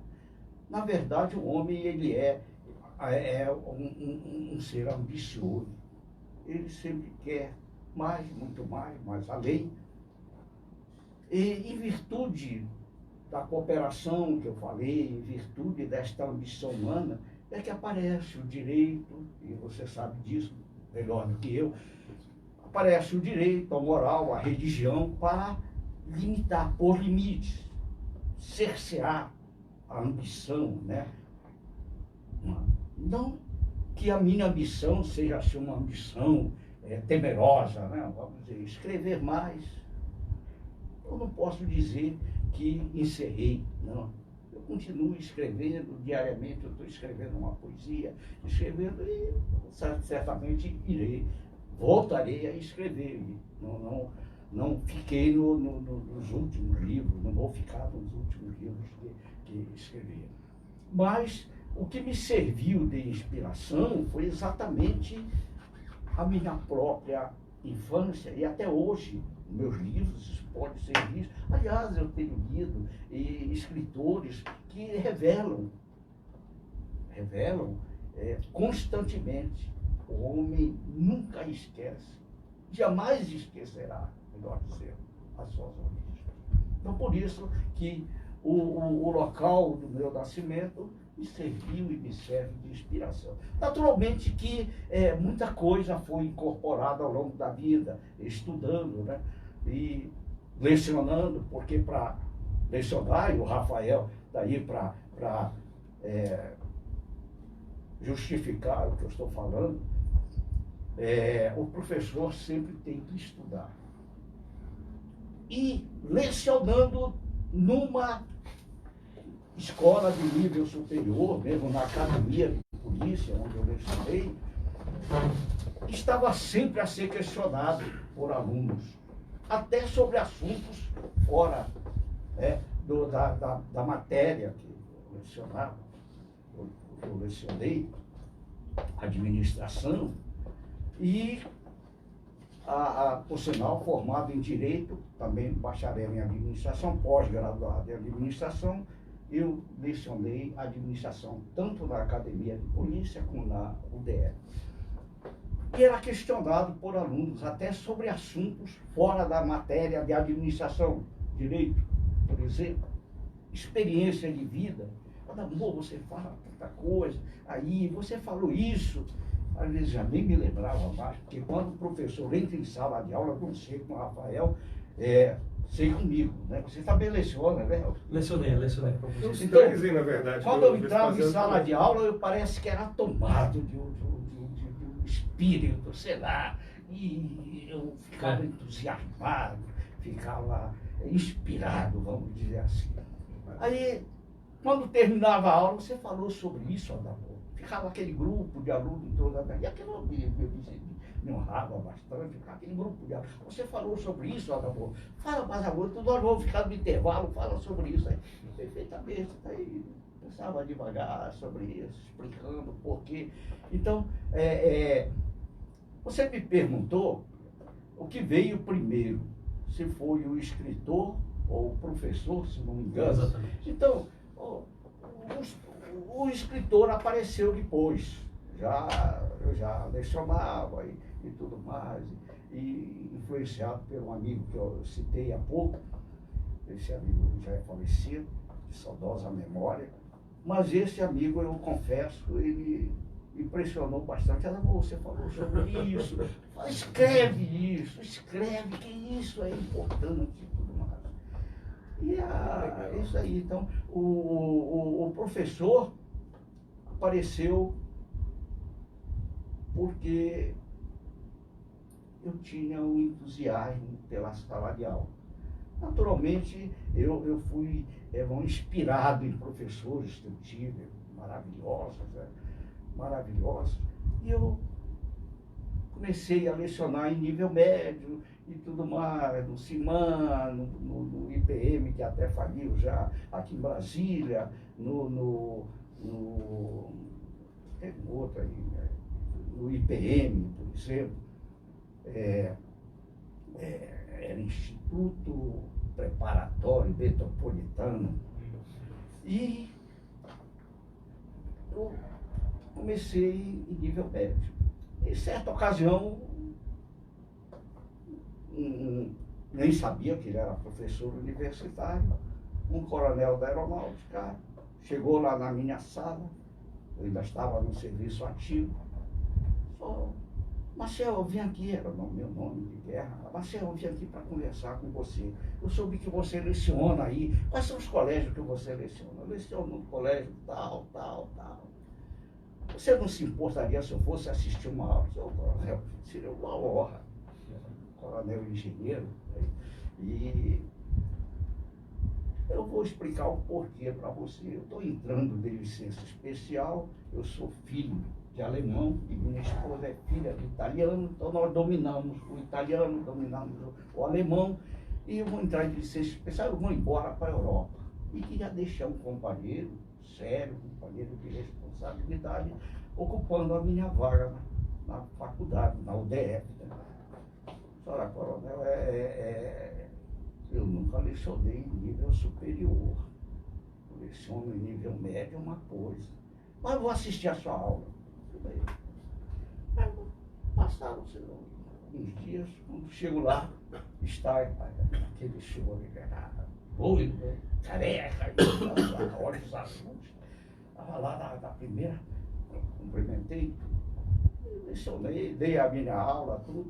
Na verdade, o homem ele é um ser ambicioso. Ele sempre quer mais, muito mais além. E em virtude da cooperação que eu falei, em virtude desta ambição humana, é que aparece o direito, e você sabe disso melhor do que eu, aparece o direito, a moral, a religião, para limitar, pôr limites, cercear a ambição, né? Não que a minha ambição seja assim, uma ambição temerosa, né? Vamos dizer, escrever mais. Eu não posso dizer que encerrei, não. Eu continuo escrevendo, diariamente eu estou escrevendo uma poesia, escrevendo e certamente voltarei a escrever. Não fiquei nos últimos livros, não vou ficar nos últimos livros que escrevi. Mas o que me serviu de inspiração foi exatamente a minha própria infância e até hoje. Meus livros, isso pode ser visto. Aliás, eu tenho lido escritores que revelam constantemente. O homem nunca esquece, jamais esquecerá, melhor dizendo, as suas origens. Então, por isso que o local do meu nascimento me serviu e me serve de inspiração. Naturalmente que muita coisa foi incorporada ao longo da vida, estudando, né? E lecionando, porque para lecionar, e o Rafael está aí para justificar o que eu estou falando, o professor sempre tem que estudar. E lecionando numa escola de nível superior, mesmo na academia de polícia, onde eu lecionei, estava sempre a ser questionado por alunos, até sobre assuntos fora da matéria que eu lecionava. Eu lecionei administração e, por sinal, formado em Direito, também bacharel em Administração, pós-graduado em Administração, eu lecionei Administração tanto na Academia de Polícia como na UDF. E era questionado por alunos até sobre assuntos fora da matéria de administração, direito, por exemplo, experiência de vida. Amor, você fala tanta coisa, aí você falou isso. Às vezes já nem me lembrava mais, porque quando o professor entra em sala de aula, não sei com o Rafael, sei comigo, né? Você também leciona, né? Lecionei. Então, na verdade, quando eu entrava em sala de aula, eu parece que era tomado de um espírito, sei lá, e eu ficava entusiasmado, ficava inspirado, vamos dizer assim. Aí, quando terminava a aula, você falou sobre isso, Adamor. Ficava aquele grupo de alunos em torno da... E aquilo me honrava bastante, aquele grupo de alunos. Você falou sobre isso, Adamor? Fala mais amor, nós vamos ficar no intervalo, fala sobre isso. Aí, perfeitamente, aí pensava devagar sobre isso, explicando o porquê. Então, você me perguntou o que veio primeiro, se foi o escritor ou o professor, se não me engano. Exatamente. Então, o escritor apareceu depois. Eu já lecionava e tudo mais, e influenciado por um amigo que eu citei há pouco. Esse amigo já é falecido, de saudosa memória, mas esse amigo, eu confesso, ele impressionou bastante. Ela, você falou sobre isso, escreve isso, escreve, que isso é importante e tudo mais. E isso aí, então, o professor apareceu porque eu tinha um entusiasmo pela sala de aula. Naturalmente, eu fui inspirado em professores que eu tive, maravilhosos, e eu comecei a lecionar em nível médio e tudo mais, no CIMAN, no IPM, que até faliu já, aqui em Brasília, tem um outro aí, né? No IPM, por exemplo, era Instituto Preparatório Metropolitano. E eu comecei em nível médio. Em certa ocasião, nem sabia que ele era professor universitário, um coronel da aeronáutica chegou lá na minha sala, eu ainda estava no serviço ativo. Marcel, eu vim aqui, era o meu nome de guerra. Marcel, eu vim aqui para conversar com você. Eu soube que você leciona aí. Quais são os colégios que você leciona? Eu leciono no colégio tal. Você não se importaria se eu fosse assistir uma aula? Seu coronel, seria uma honra. Coronel engenheiro. E eu vou explicar o porquê para você. Eu estou entrando de licença especial, eu sou filho de alemão e minha esposa é filha de italiano, então nós dominamos o italiano, dominamos o alemão, e eu vou entrar em licença especial, eu vou embora para a Europa. E queria deixar um companheiro sério, um companheiro de responsabilidade, ocupando a minha vaga na faculdade, na UDF. Né? Senhora coronel, eu nunca lecionei em nível superior. Eu leciono em nível médio uma coisa. Mas vou assistir a sua aula. Passaram uns dias, quando chego lá, está aquele senhor loiro, careca, olhos azuis. Estava lá na primeira, cumprimentei, lecionei, dei a minha aula, tudo.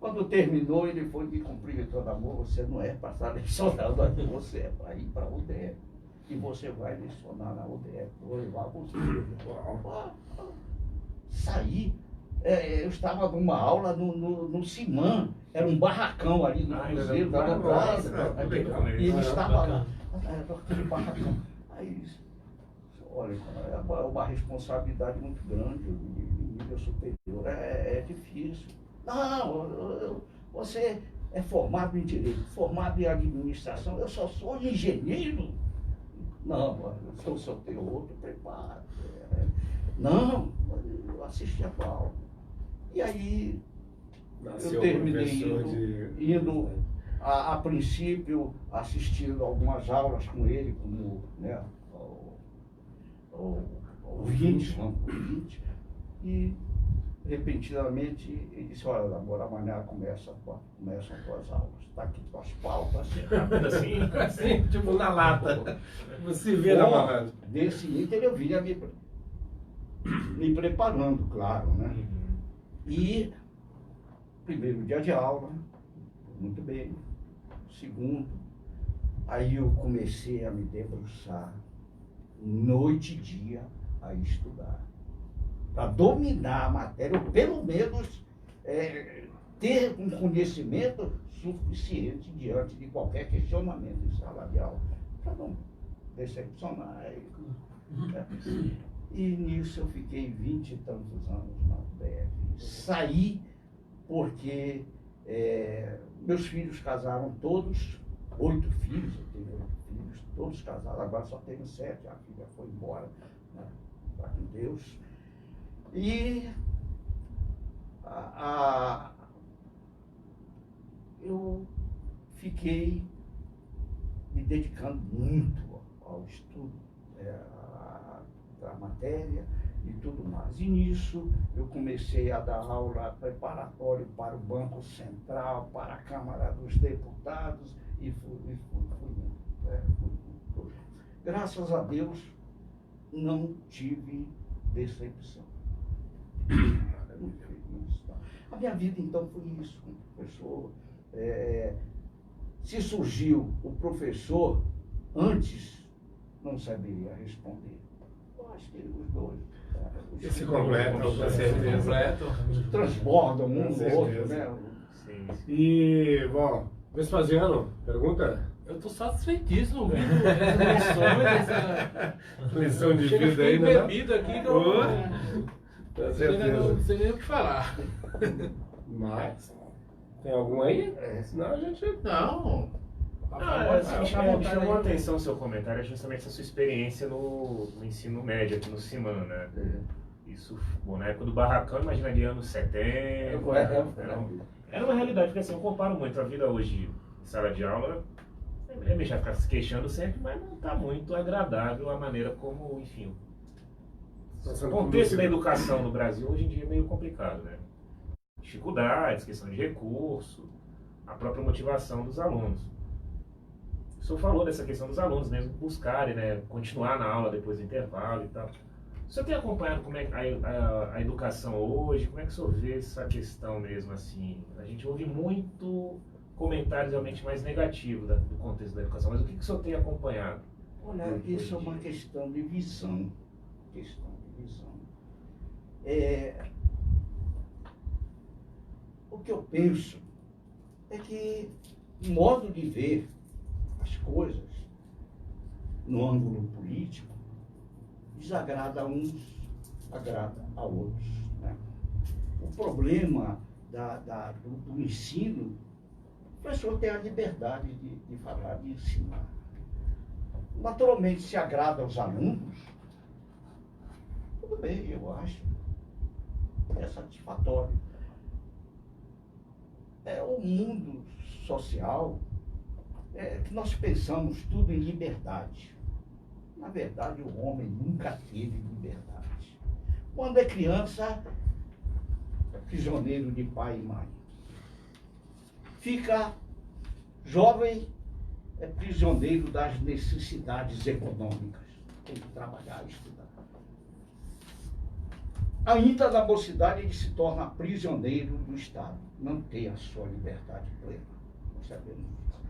Quando terminou, ele foi me cumprimentando, amor, você não é para estar lecionando aqui, você é para ir para a UDF. E você vai lecionar na UDF, vou levar você. Saí, eu estava numa aula no CIMAN, era um barracão ali no Cruzeiro da Dobrada, e ele estava lá, aquele barracão. Aí, olha, é uma responsabilidade muito grande, em nível superior, é difícil. Não, você é formado em Direito, formado em Administração, eu só sou engenheiro. Não, eu só tenho outro preparo. Não, eu assisti a tua aula. E aí, eu terminei indo a princípio, assistindo algumas aulas com ele, como ouvinte, e repentinamente ele disse, olha, agora amanhã começam as tuas aulas. Está aqui tuas pautas. Assim, tipo na lata. Você vê na barragem. Desse item eu vinha me preparando, claro, né? E primeiro dia de aula, muito bem. Segundo, aí eu comecei a me debruçar noite e dia a estudar. Para dominar a matéria, ou pelo menos ter um conhecimento suficiente diante de qualquer questionamento em sala de aula, para não decepcionar. E nisso eu fiquei 20 e tantos anos na UDF. Saí porque meus filhos casaram todos, 8 filhos, eu tenho 8 filhos, todos casados, agora só tenho 7, a filha foi embora, né, para com Deus. E eu fiquei me dedicando muito ao estudo da matéria e tudo mais. E nisso eu comecei a dar aula preparatório para o Banco Central, para a Câmara dos Deputados e fui indo. Graças a Deus não tive decepção. A minha vida então foi isso, como professor. Se surgiu o professor antes, não saberia responder. Eu acho que os dois. Se completam, com certeza. Transbordam um no outro, né? Sim. E, bom, Vespasiano, pergunta? Eu tô satisfeitíssimo ouvindo essa Lição de Chega, vida fiquei aí, né? bebido aqui que eu Com não certeza. sei nem o que falar. Mas, tem algum aí? Senão a gente... Não. Me chamou a atenção o seu comentário, é justamente essa sua experiência no ensino médio aqui no CIMAN, né? Isso, bom, na época do barracão, imagina de anos 70. Era uma realidade, porque assim, eu comparo muito a vida hoje em sala de aula. É meio chato ficar se queixando sempre, mas não está muito agradável a maneira como, enfim, o contexto da educação no Brasil hoje em dia é meio complicado, né? Dificuldades, questão de recurso, a própria motivação dos alunos. O senhor falou dessa questão dos alunos mesmo buscarem, né, continuar na aula depois do intervalo e tal. O senhor tem acompanhado como é a educação hoje? Como é que o senhor vê essa questão mesmo assim? A gente ouve muito comentários realmente mais negativos do contexto da educação, mas o que o senhor tem acompanhado? Olha, isso é uma questão de visão. O que eu penso é que o modo de ver as coisas no ângulo político desagrada a uns, agrada a outros, né? O problema do ensino, o professor tem a liberdade de falar, de ensinar. Naturalmente, se agrada aos alunos, tudo bem, eu acho. É satisfatório. O mundo social que nós pensamos tudo em liberdade. Na verdade, o homem nunca teve liberdade. Quando é criança, é prisioneiro de pai e mãe. Fica jovem, é prisioneiro das necessidades econômicas. Tem que trabalhar e estudar. Ainda na mocidade, ele se torna prisioneiro do Estado. Não tem a sua liberdade plena. Nós sabemos disso.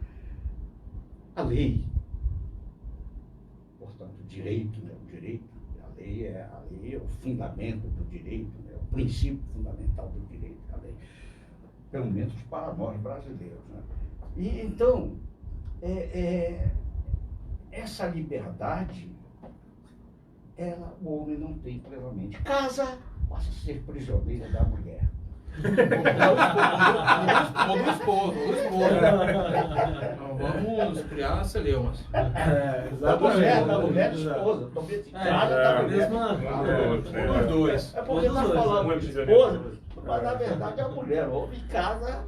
A lei, portanto, o direito, né? O direito, a lei é o fundamento do direito, né? O princípio fundamental do direito, a lei, pelo menos para nós brasileiros, né? E então, essa liberdade, o homem não tem plenamente. Casa, passa a ser prisioneiro da mulher. Ou do esposo. Não vamos criar celeumas. Da mulher esposa. Estou meditada da mulher. Os dois. É porque nós falamos de esposa, mas na verdade a mulher, o homem casa,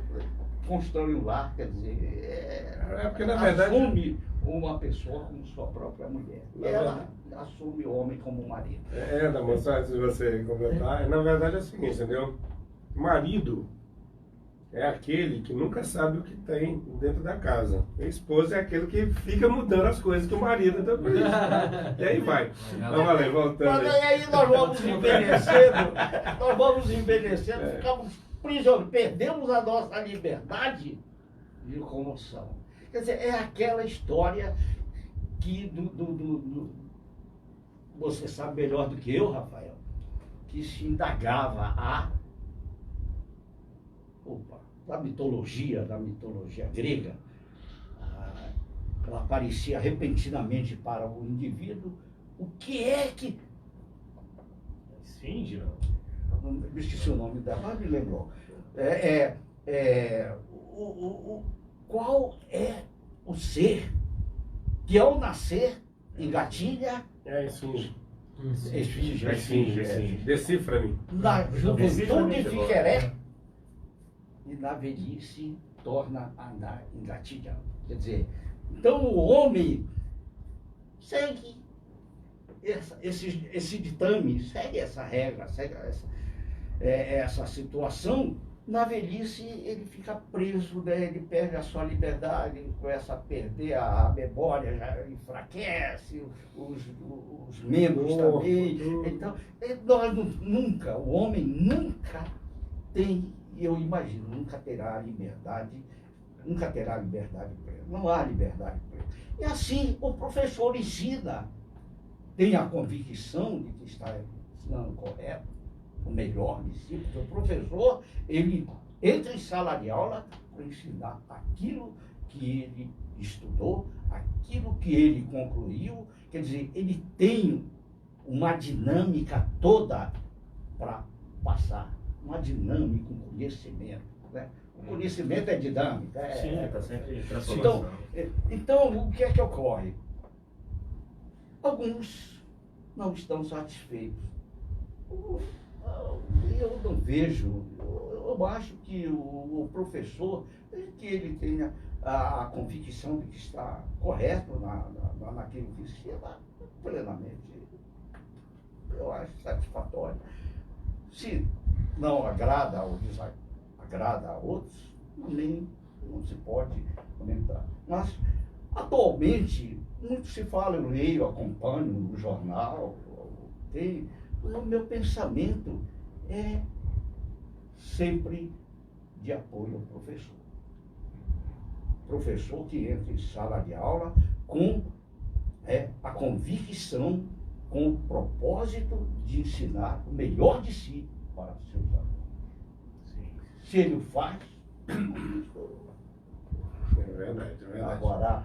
constrói um lar, quer dizer, porque na verdade assume uma pessoa como sua própria mulher. E ela assume o homem como marido. Da moça, antes de você completar, na verdade é o seguinte, entendeu? Marido é aquele que nunca sabe o que tem dentro da casa. A esposa é aquele que fica mudando as coisas que o marido está por isso. E aí vai. Vamos lá, voltando. Mas aí nós vamos envelhecendo, ficamos prisioneiros, perdemos a nossa liberdade de locomoção. Quer dizer, é aquela história que você sabe melhor do que eu, Rafael, que se indagava da mitologia grega. Ela aparecia repentinamente para o indivíduo. O que é que Esfinge, não? Me esqueci o nome dela, mas me lembrou. Qual é o ser que ao nascer engatilha É esfinge. esfinge, É esfinge. Decifra-me. na juventude Decifra-me, fica erecta e na velhice torna a andar engatilhado. Quer dizer, então o homem segue esse ditame, segue essa regra, segue essa situação. Na velhice ele fica preso, né? Ele perde a sua liberdade, ele começa a perder a memória, já enfraquece, os membros também. Então, nunca, o homem nunca tem, eu imagino, nunca terá liberdade plena. Não há liberdade plena. E assim o professor ensina, tem a convicção de que está ensinando correto, o melhor discípulo. O professor, ele entra em sala de aula para ensinar aquilo que ele estudou, aquilo que ele concluiu. Quer dizer, ele tem uma dinâmica toda para passar, uma dinâmica, um conhecimento, né? O conhecimento é dinâmico. Sim, está sempre em transformação. Então, o que é que ocorre? Alguns não estão satisfeitos. Eu não vejo, eu acho que o professor, que ele tenha a convicção de que está correto naquilo que ensina, plenamente, eu acho satisfatório. Se não agrada ou desagrada a outros, não se pode comentar. Mas, atualmente, muito se fala, eu leio, acompanho no jornal, o meu pensamento é sempre de apoio ao professor. Professor que entra em sala de aula com a convicção, com o propósito de ensinar o melhor de si para os seus alunos. Se ele o faz, É verdade. agora,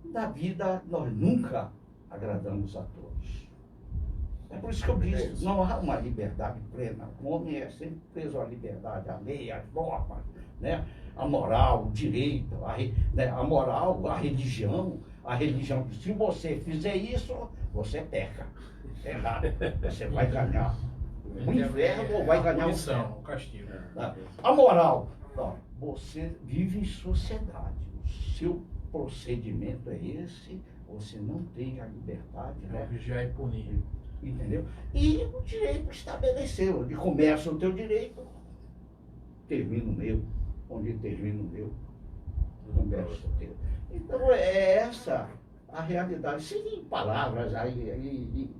na vida nós nunca agradamos a todos. É por isso que eu disse, não há uma liberdade plena. O homem é sempre preso à liberdade, à lei, às normas, né? A moral, o direito, a moral, a religião. A religião, se você fizer isso, você peca. É errado. Você vai ganhar o inferno ou vai ganhar o céu. O castigo. A moral, não, você vive em sociedade. O seu procedimento é esse, você não tem a liberdade, né? Vigiar e punir. Entendeu? E o direito estabeleceu. Onde começa o teu direito, termina o meu. Onde termina o meu, começa o teu. Então é essa a realidade. Sem palavras aí,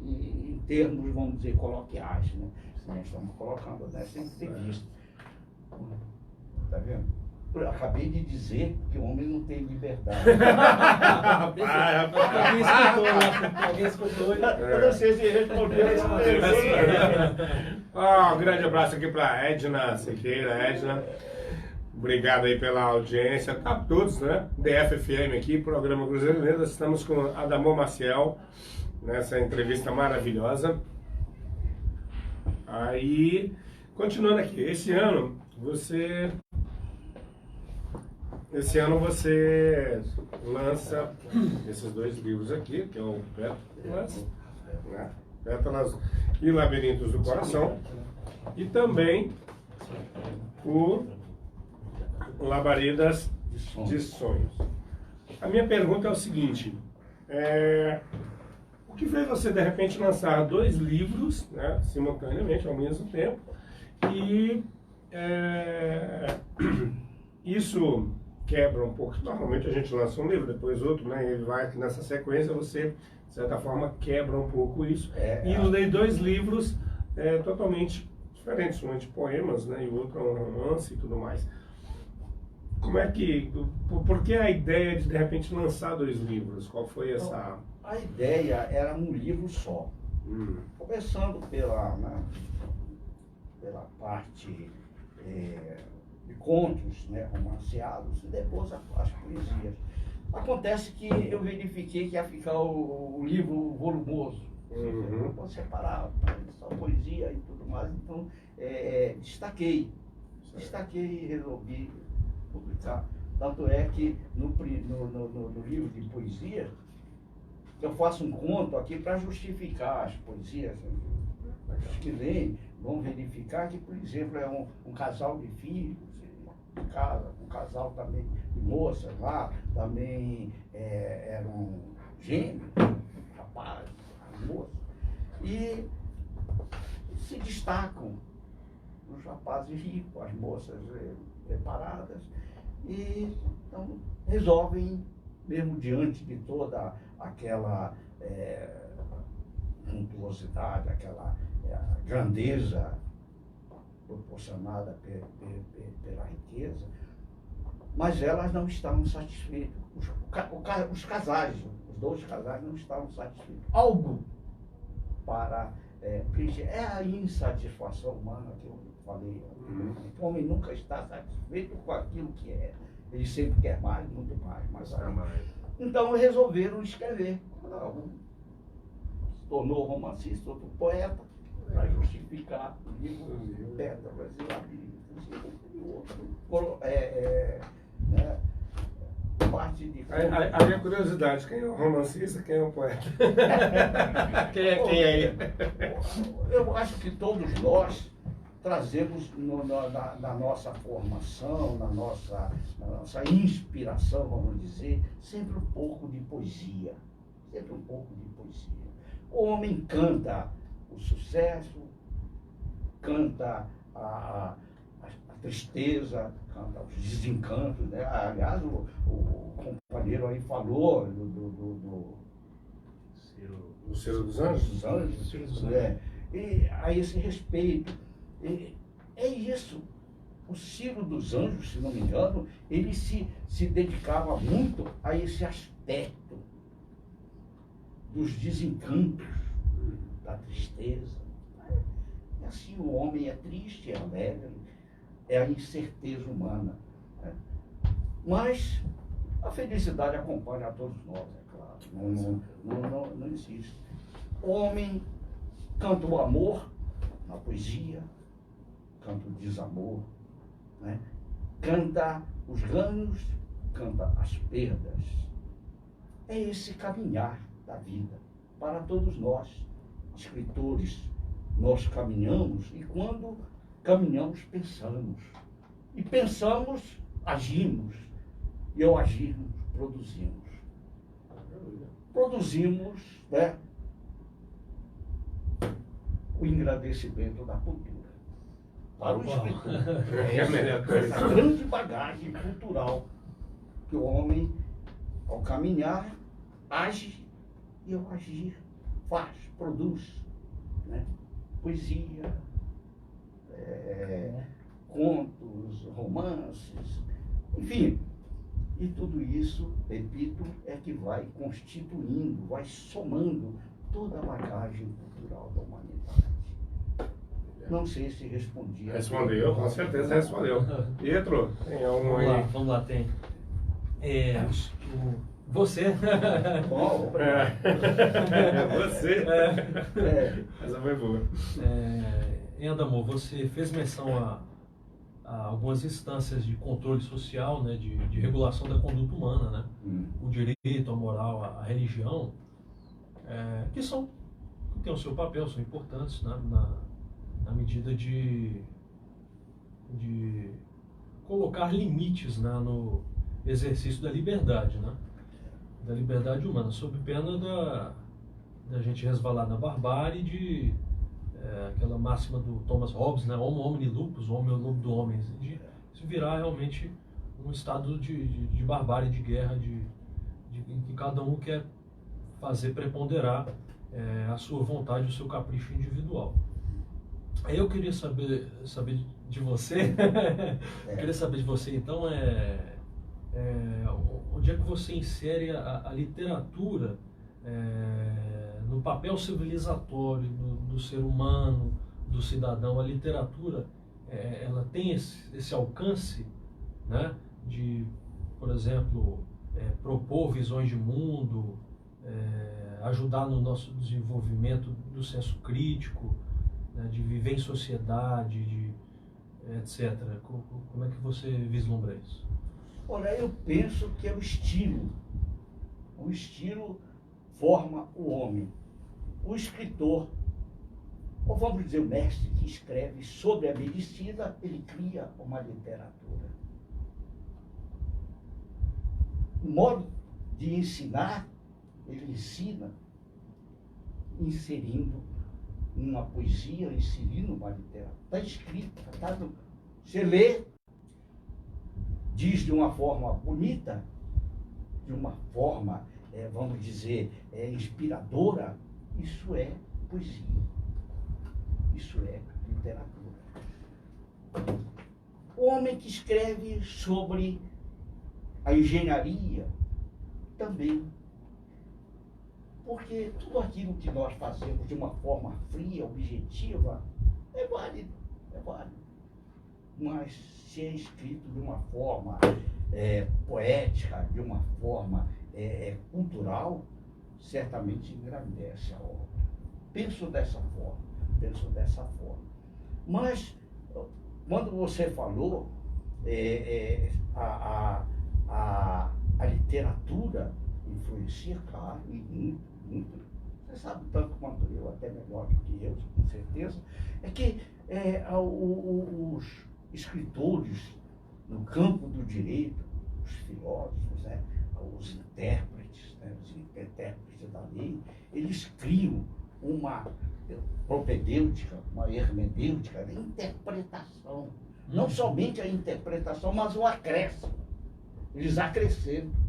em termos, vamos dizer, coloquiais, né? Nós estamos colocando, né? Sem ter visto. Tá vendo? Eu acabei de dizer que o homem não tem liberdade. Alguém escutou? Eu não sei se respondeu. Um grande abraço aqui para Edna Sequeira. Edna, obrigado aí pela audiência. Tá todos, né? DFFM aqui, programa Cruzeiro Letras. Estamos com Adamor Maciel nessa entrevista maravilhosa. Aí, continuando aqui, esse ano você lança esses dois livros aqui, que é o Pétalas, né? Pétalas e Labirintos do Coração, e também o Labaredas de Sonhos. A minha pergunta é o seguinte, o que fez você de repente lançar dois livros, né, simultaneamente, ao mesmo tempo, e isso quebra um pouco. Normalmente a gente lança um livro, depois outro, né? E vai nessa sequência, você, de certa forma, quebra um pouco isso. E os dois livros totalmente diferentes, um de poemas, né? E o outro é um romance e tudo mais. Como é que... Por que a ideia de repente lançar dois livros? Qual foi essa... A ideia era um livro só. Começando pela parte de contos, né, romanceados, e depois as poesias. Acontece que eu verifiquei que ia ficar o livro volumoso, Uhum. Não posso separar só poesia e tudo mais. Então, destaquei e resolvi publicar. Tanto é que no livro de poesia, eu faço um conto aqui para justificar as poesias. Os que leem vão verificar que, por exemplo, é um casal de filhos, de casa, um casal também de moças lá, também eram gêmeos, rapazes, moças, e se destacam os rapazes ricos, as moças preparadas, e então resolvem, mesmo diante de toda aquela suntuosidade, aquela grandeza proporcionada pela riqueza, mas elas não estavam satisfeitas. Os casais, os dois casais não estavam satisfeitos. Algo para preencher. É a insatisfação humana que eu falei. O homem nunca está satisfeito com aquilo que é. Ele sempre quer mais, muito mais, mais. Então resolveram escrever. Um se tornou romancista, outro poeta, para justificar o livro Pétalas e Labirintos, e o outro parte de... Aí a curiosidade, quem é o romancista, quem é o poeta? Quem é quem aí? Eu acho que todos nós trazemos na nossa formação, na nossa inspiração, vamos dizer, sempre um pouco de poesia. Sempre um pouco de poesia. O homem canta o sucesso, canta a tristeza, canta os desencantos, né? Aliás, o companheiro aí falou do Ciro dos Anjos? E a esse respeito. É isso. O Ciro dos Anjos, se não me engano, ele se dedicava muito a esse aspecto dos desencantos, da tristeza. E assim, o homem é triste, é alegre, é a incerteza humana. Né? Mas a felicidade acompanha a todos nós, é claro. Não existe. O homem canta o amor na poesia, canta o desamor, né? Canta os ganhos, canta as perdas. É esse caminhar da vida para todos nós, escritores. Nós caminhamos e quando caminhamos pensamos. E pensamos, agimos. E ao agirmos, produzimos. Produzimos, né, o engrandecimento da cultura. Para o escritor. Essa grande bagagem cultural que o homem, ao caminhar, age e ao agir, faz, produz. Né? Poesia, contos, romances, enfim. E tudo isso, repito, é que vai constituindo, vai somando toda a bagagem cultural da humanidade. Não sei se respondi. Respondeu, com certeza respondeu. Pietro, tem algum aí? Vamos lá, tem. Você. Bom, Você. Essa foi boa. Em Adamo, você fez menção a algumas instâncias de controle social, né, de regulação da conduta humana, né? O direito, a moral, a religião, que têm o seu papel, são importantes, né, na medida de colocar limites, né, no exercício da liberdade, né? Da liberdade humana, sob pena da gente resvalar na barbárie de aquela máxima do Thomas Hobbes, né? Homo homini lupus, o homem é o lobo do homem, de virar realmente um estado de barbárie, de guerra, em que cada um quer fazer preponderar a sua vontade, o seu capricho individual. Aí eu queria saber de você, queria saber de você então, onde é que você insere a literatura no papel civilizatório do ser humano, do cidadão. A literatura, ela tem esse alcance, né, de, por exemplo, propor visões de mundo, ajudar no nosso desenvolvimento do senso crítico, né, de viver em sociedade, etc. Como é que você vislumbra isso? Olha, eu penso que é o estilo. O estilo forma o homem. O escritor, ou vamos dizer o mestre que escreve sobre a medicina, ele cria uma literatura. O modo de ensinar, ele ensina inserindo uma poesia, inserindo uma literatura. Está escrita, tá? Você lê, diz de uma forma bonita, de uma forma, vamos dizer, inspiradora. Isso é poesia. Isso é literatura. O homem que escreve sobre a engenharia também. Porque tudo aquilo que nós fazemos de uma forma fria, objetiva, é válido, é válido. Mas se é escrito de uma forma poética, de uma forma cultural, certamente engrandece a obra. Penso dessa forma. Mas, quando você falou, a literatura influencia, claro, e muito. Você sabe tanto quanto eu, até melhor do que eu, com certeza, é que os escritores no campo do direito, os filósofos, né, os intérpretes da lei, eles criam uma propedêutica, uma hermenêutica de interpretação. Não somente a interpretação, mas o acréscimo. Eles acrescentam.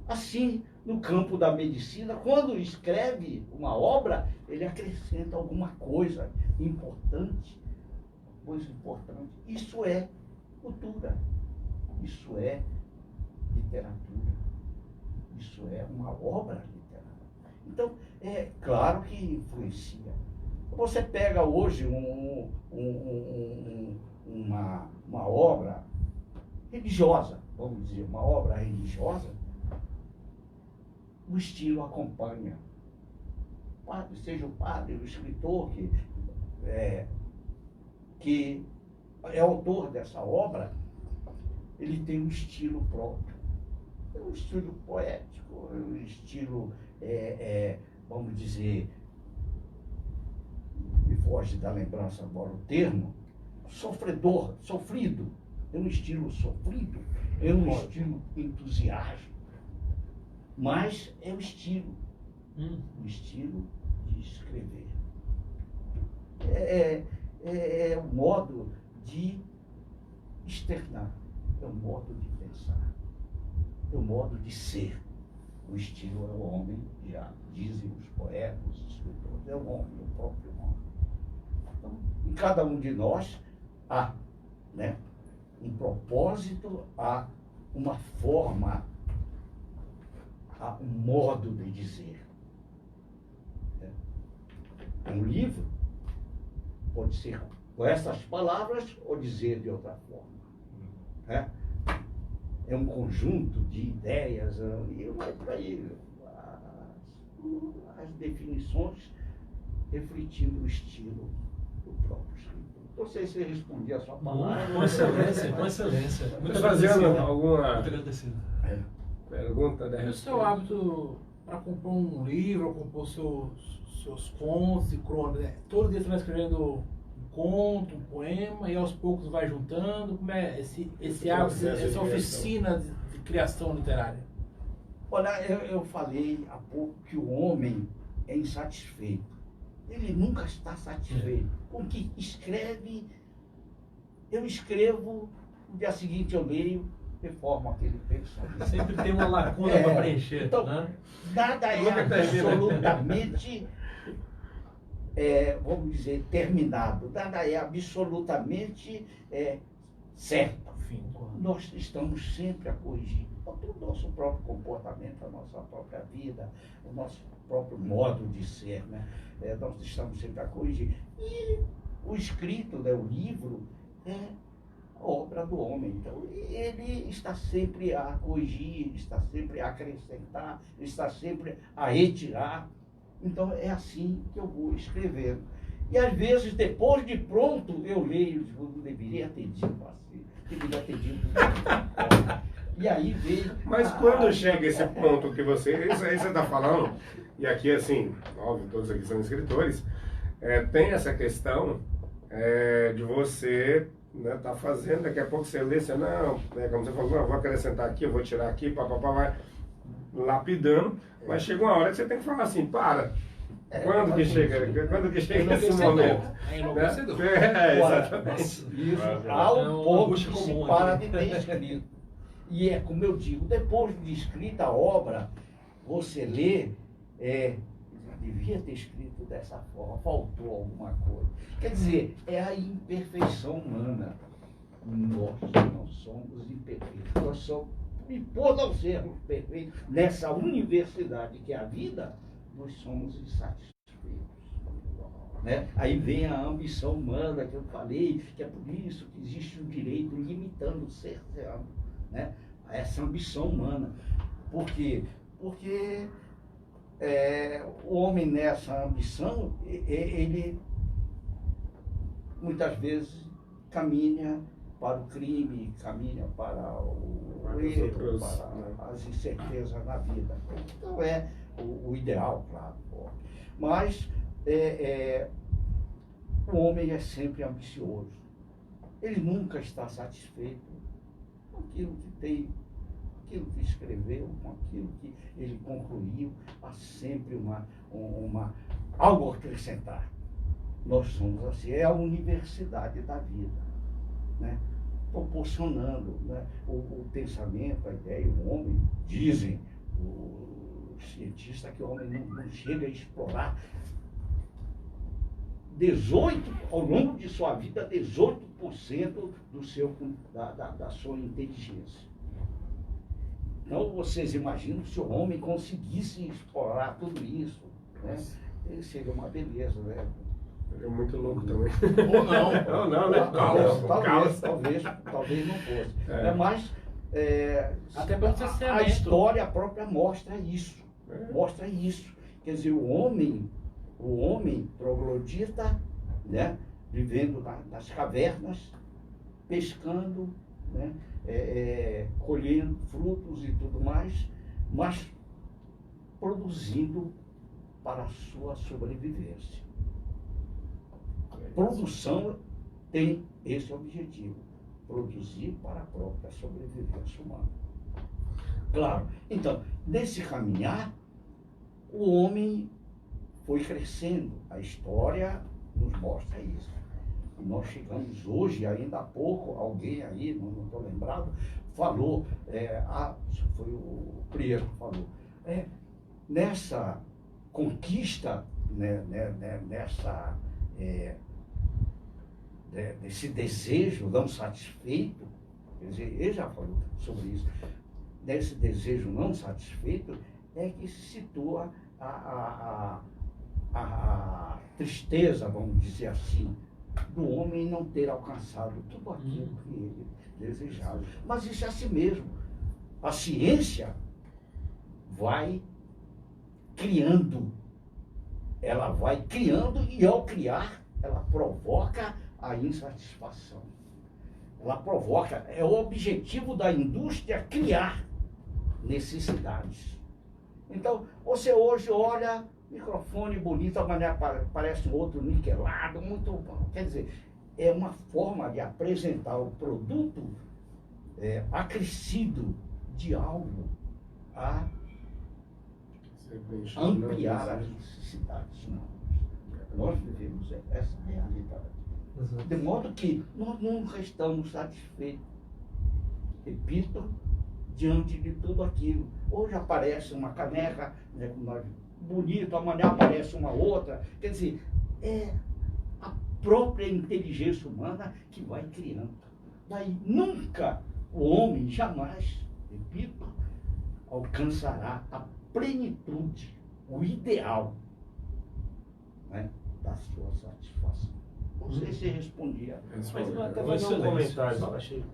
Assim, no campo da medicina, quando escreve uma obra, ele acrescenta alguma coisa importante. Isso é cultura. Isso é literatura. Isso é uma obra literária. Então, é claro que influencia. Você pega hoje uma obra religiosa, vamos dizer, uma obra religiosa, o estilo acompanha. Seja o padre, o escritor que é autor dessa obra, ele tem um estilo próprio. É um estilo poético, é um estilo, vamos dizer, me foge da lembrança agora o termo, sofrido. É um estilo sofrido, é um estilo entusiasmo. Mas é o estilo de escrever. É o modo de externar, é o modo de pensar, é o modo de ser. O estilo é o homem, já dizem os poetas, os escritores, é o homem, o próprio homem. Então, em cada um de nós há, né, um propósito, há uma forma, há um modo de dizer. Um livro pode ser com essas palavras ou dizer de outra forma. É um conjunto de ideias, e vai para aí as definições refletindo o estilo do próprio escritor. Não sei se eu respondi a sua palavra. Com excelência, com excelência. Muito fazendo alguma Muito agradecido. pergunta da E o seu hábito para compor um livro, compor seus contos e crônicas, né? Todo dia você vai escrevendo um conto, um poema, e aos poucos vai juntando. Como é esse hábito, essa oficina de criação literária? Olha, eu falei há pouco que o homem é insatisfeito. Ele nunca está satisfeito. Com o que escreve, eu escrevo, no dia seguinte eu leio, reformo aquele pensamento. Sempre tem uma lacuna para preencher. Então, né? nada é absolutamente, vamos dizer, terminado. Nada é absolutamente certo. Nós estamos sempre a corrigir o nosso próprio comportamento, a nossa própria vida, o nosso próprio modo de ser, né? Nós estamos sempre a corrigir. E o escrito, né, o livro, é obra do homem. Então, ele está sempre a corrigir, está sempre a acrescentar, está sempre a retirar. Então, é assim que eu vou escrevendo. E, às vezes, depois de pronto, eu leio e digo, não deveria ter dito assim, deveria ter dito assim. E aí veio... Mas quando chega esse ponto que isso aí você está falando, e aqui, assim, óbvio, todos aqui são escritores, tem essa questão de você... tá fazendo, daqui a pouco você lê, você não, como você falou, não, vou acrescentar aqui, eu vou tirar aqui, papapá, vai lapidando, mas chega uma hora que você tem que falar assim, para. Quando que chega esse momento? É enlouquecedor. Exatamente. Isso, há um ponto que se para de ter escrito. E é como eu digo, depois de escrita a obra, você lê, devia ter escrito dessa forma, faltou alguma coisa. Quer dizer, é a imperfeição humana. Nós não somos imperfeitos. Nós somos, e por não sermos perfeitos, nessa universidade que é a vida, nós somos insatisfeitos. Né? Aí vem a ambição humana que eu falei, que é por isso que existe o direito limitando o ser humano, né? Essa ambição humana. Por quê? Porque o homem nessa ambição, ele muitas vezes caminha para o crime, caminha para o erro, para as incertezas na vida. Então é o ideal, claro. Mas o homem é sempre ambicioso. Ele nunca está satisfeito com aquilo que tem, aquilo que escreveu, com aquilo que ele concluiu. Há sempre algo a acrescentar. Nós somos assim, é a universidade da vida, né? Proporcionando, né, o pensamento, a ideia, o homem, dizem os cientistas que o homem não chega a explorar 18, ao longo de sua vida, 18% da sua inteligência. Então, vocês imaginam se o homem conseguisse explorar tudo isso, né? Seria uma beleza, né? É muito louco também. Ou não. Ou não, né? Talvez não fosse. Mas até para você ser a história própria mostra isso. Mostra isso. Quer dizer, o homem troglodita, né? Vivendo nas cavernas, pescando, né? Colhendo frutos e tudo mais, mas produzindo para a sua sobrevivência. Produção tem esse objetivo, produzir para a própria sobrevivência humana. Claro, então, nesse caminhar, o homem foi crescendo, a história nos mostra isso. E nós chegamos hoje, ainda há pouco, alguém aí, não estou lembrado, falou, foi o Prieto que falou, nessa conquista, né, desse desejo não satisfeito, quer dizer, ele já falou sobre isso, desse desejo não satisfeito, é que se situa a tristeza, vamos dizer assim, do homem não ter alcançado tudo aquilo que ele desejava. Mas isso é assim mesmo. A ciência vai criando, ela vai criando e ao criar, ela provoca a insatisfação. Ela provoca, é o objetivo da indústria criar necessidades. Então, você hoje olha, microfone bonito, amanhã parece um outro niquelado, muito bom. Quer dizer, é uma forma de apresentar o produto acrescido de algo a ampliar as necessidades. Não. Nós vivemos essa realidade. De modo que nós nunca estamos satisfeitos. Repito, diante de tudo aquilo. Hoje aparece uma caneca, né, bonito, amanhã aparece uma outra. Quer dizer, é a própria inteligência humana que vai criando. Daí nunca o homem, jamais, repito, alcançará a plenitude, o ideal, né, da sua satisfação. Não sei se respondia. Mas eu até Foi fazer um excelente. comentário, só achei.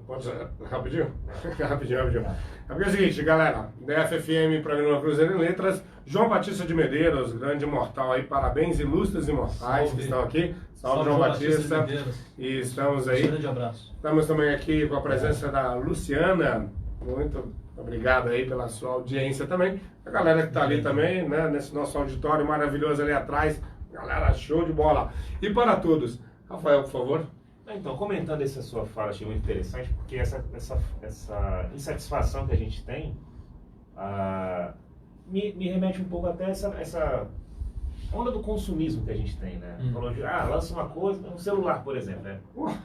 Pode ser, rapidinho? rapidinho. É porque é o seguinte, galera, DFFM, Programa Cruzeiro em Letras, João Batista de Medeiros, grande imortal aí, parabéns, ilustres imortais que estão aqui. Salve, João Batista. de Medeiros. E estamos Um aí. grande abraço. Estamos também aqui com a presença da Luciana. Muito obrigado aí pela sua audiência também. A galera que está ali também, né, nesse nosso auditório maravilhoso ali atrás. Galera, show de bola. E para todos, Rafael, por favor. Então, comentando essa sua fala, achei muito interessante, porque essa insatisfação que a gente tem me remete um pouco até essa onda do consumismo que a gente tem, né? Falou de, lança uma coisa, um celular, por exemplo, né?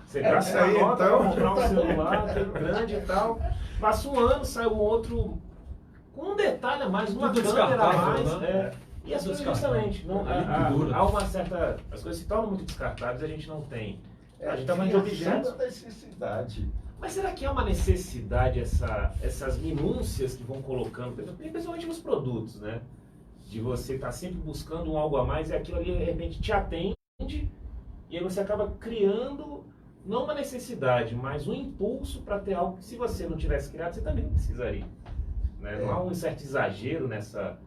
Você gasta aí, uma nota então. pra comprar um celular, que é grande e tal, passa um ano, sai um outro com um detalhe a mais, uma Tudo câmera a descartável, mais, né? E as Tudo coisas justamente, não, descartável. há uma certa... As coisas se tornam muito descartáveis e a gente não tem. A gente está falando de objetos. necessidade. Mas será que é uma necessidade essas minúcias que vão colocando, principalmente nos produtos, né? De você estar sempre buscando um algo a mais e aquilo ali de repente te atende e aí você acaba criando não uma necessidade, mas um impulso para ter algo que se você não tivesse criado, você também não precisaria. Né? Não há um certo exagero nessa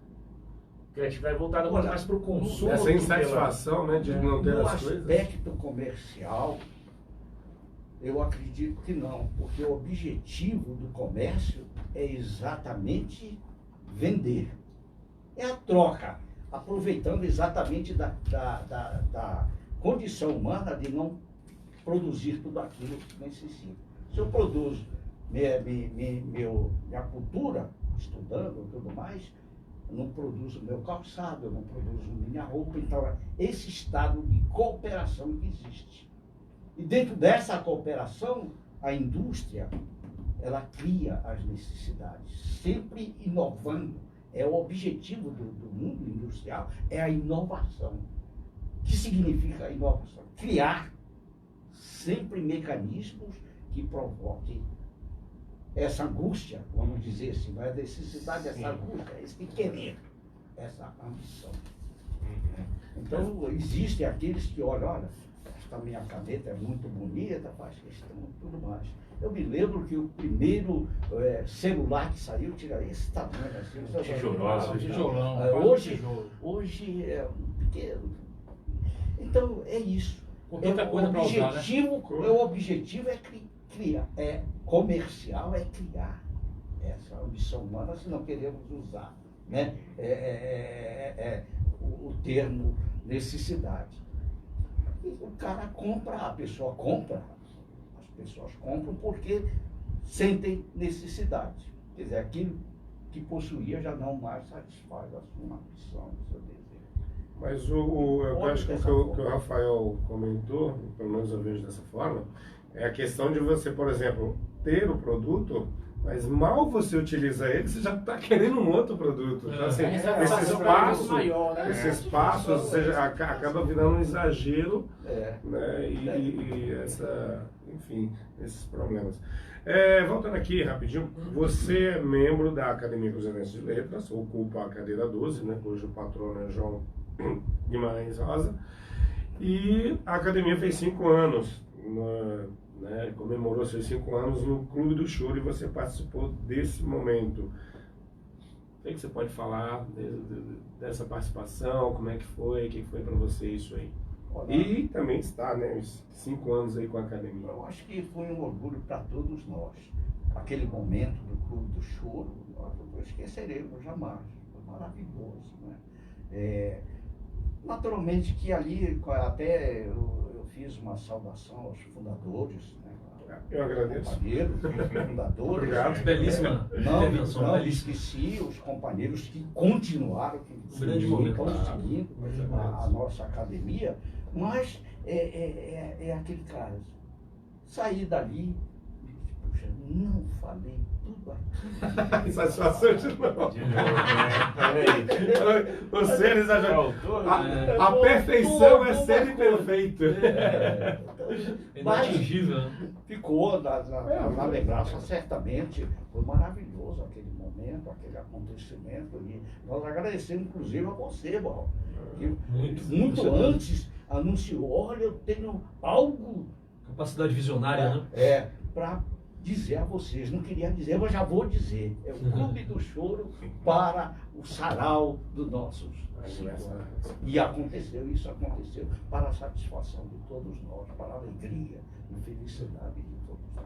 criatividade voltada muito mais para o consumo. Essa do que insatisfação, né, de não ter No as coisas. aspecto comercial, eu acredito que não, porque o objetivo do comércio é exatamente vender. É a troca, aproveitando exatamente da condição humana de não produzir tudo aquilo que necessita. Se eu produzo minha cultura, estudando e tudo mais, eu não produzo meu calçado, eu não produzo minha roupa, então é esse estado de cooperação que existe. E dentro dessa cooperação, a indústria, ela cria as necessidades, sempre inovando. É o objetivo do mundo industrial, é a inovação. O que significa inovação? Criar sempre mecanismos que provoquem essa angústia, vamos dizer assim, a necessidade dessa angústia, esse querer, essa ambição. Então, existem aqueles que olham, esta minha caneta é muito bonita, faz questão e tudo mais. Eu me lembro que o primeiro celular que saiu, tinha esse tamanho assim. Tijolão. Hoje é um pequeno. Então, é isso. Com tanta coisa pra usar, né? O objetivo é criar, comercial é criar essa ambição humana, se não queremos usar, né? O termo necessidade. E o cara compra, a pessoa compra, as pessoas compram porque sentem necessidade. Quer dizer, aquilo que possuía já não mais satisfaz a sua ambição, o seu desejo. Mas eu acho que o que o Rafael comentou, pelo menos eu vejo dessa forma, é a questão de você, por exemplo, ter o produto, mas mal você utiliza ele, você já está querendo um outro produto. Então, assim, esse espaço, ou seja, acaba virando um exagero, né? Enfim, esses problemas. Voltando aqui rapidinho, você é membro da Academia Cruzeirense de Letras, ocupa a cadeira 12, né, cujo patrono é João Guimarães Rosa, e a academia fez 5 anos, né, comemorou seus 5 anos no Clube do Choro e você participou desse momento. O que você pode falar dessa participação, como é que foi para você isso aí? E também está, né, os 5 anos aí com a academia. Eu acho que foi um orgulho para todos nós. Aquele momento do Clube do Choro, nós não esqueceremos jamais. Foi maravilhoso, né? Naturalmente que ali até eu fiz uma saudação aos fundadores, né? Eu agradeço. Companheiros, fundadores. Obrigado. Belíssima intervenção, Não belíssima. esqueci os companheiros que continuaram, que grande momento. estão seguindo a nossa academia, mas é aquele caso. Saí dali, puxa, não falei tudo aqui. Satisfação de novo. Os seres a perfeição é ser perfeito. Mas Inatingível, né? ficou na lembrança, certamente. Foi maravilhoso aquele momento, aquele acontecimento. E nós agradecemos, inclusive, a você, Mauro, que muito antes anunciou, olha, eu tenho algo Capacidade visionária, né? para dizer a vocês. Não queria dizer, mas já vou dizer. É o Clube do Choro para o sarau dos nossos aniversários. E isso aconteceu para a satisfação de todos nós, para a alegria e felicidade de todos nós.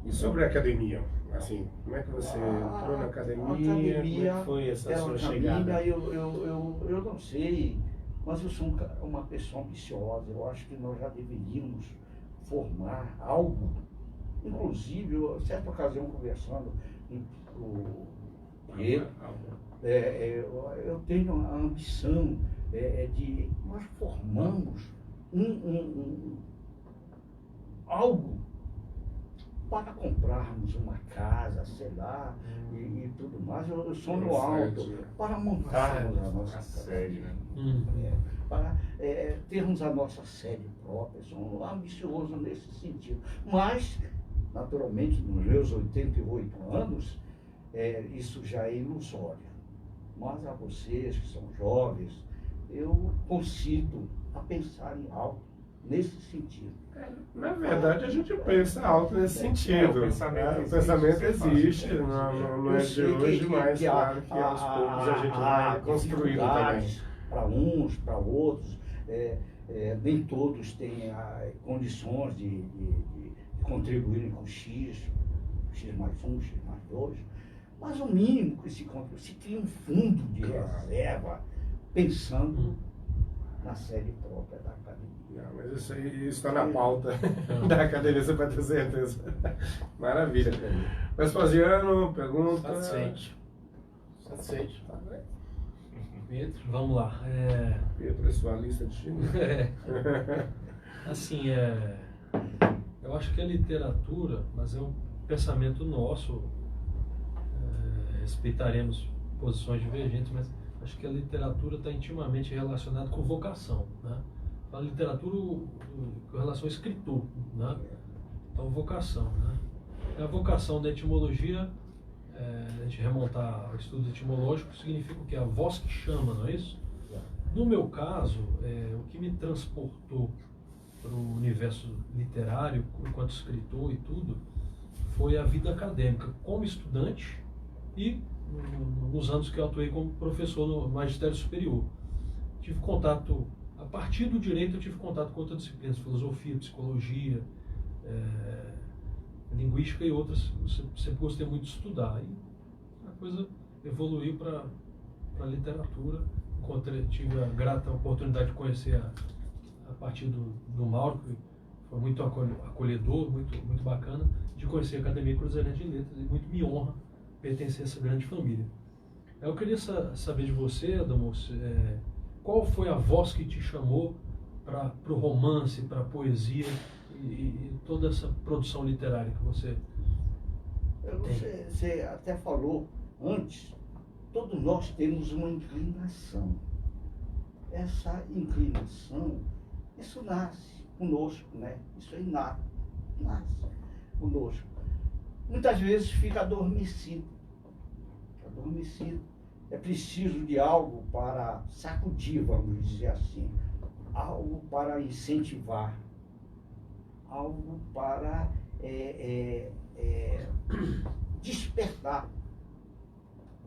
E sobre a academia? Assim, como é que você entrou na academia? Como é que foi essa sua chegada? Eu não sei, mas eu sou uma pessoa ambiciosa. Eu acho que nós já deveríamos formar algo. Inclusive, certa ocasião, conversando com ele, eu tenho a ambição de nós formamos algo para comprarmos uma casa, sei lá, e tudo mais. Eu sonho alto para montarmos a nossa sede, né? Para termos a nossa sede própria. Sou ambicioso nesse sentido. Mas, naturalmente, nos meus 88 anos, isso já é ilusório. Mas a vocês que são jovens, eu consigo a pensar em algo nesse sentido. Na verdade, a gente pensa alto nesse sentido. O pensamento existe, não é de hoje, mas claro que aos poucos a gente vai construindo também. Para uns, para outros, nem todos têm condições de contribuírem com X mais 1, X mais 2, mas o mínimo que se cria um fundo de reserva pensando na sede própria da academia. Não, mas isso está na pauta da academia, você pode ter certeza. Maravilha. Vespasiano, pergunta. Satisfeito. Pedro, vamos lá. Pedro, é sua lista de time. Assim, eu acho que a literatura, mas é um pensamento nosso, respeitaremos posições divergentes, mas acho que a literatura está intimamente relacionada com vocação, né? A literatura com relação ao escritor, né? Então, vocação, né? A vocação da etimologia, a gente remontar ao estudo etimológico, significa o quê? A voz que chama, não é isso? No meu caso, o que me transportou para o universo literário, enquanto escritor e tudo, foi a vida acadêmica como estudante e nos anos que eu atuei como professor no magistério superior. Tive contato, a partir do direito eu tive contato com outras disciplinas, filosofia, psicologia, linguística e outras. Sempre gostei muito de estudar. E a coisa evoluiu para a literatura. Tive a grata oportunidade de conhecer a partir do Mauro, que foi muito acolhedor, muito bacana, de conhecer a Academia Cruzeirense de Letras, e muito me honra pertencer a essa grande família. Eu queria saber de você, Adamo, qual foi a voz que te chamou para o romance, para a poesia e toda essa produção literária que você tem? Você até falou antes, todos nós temos uma inclinação. Essa inclinação, isso nasce conosco, né? Isso é inato, nasce conosco. Muitas vezes fica adormecido. É preciso de algo para sacudir, vamos dizer assim, algo para incentivar, algo para despertar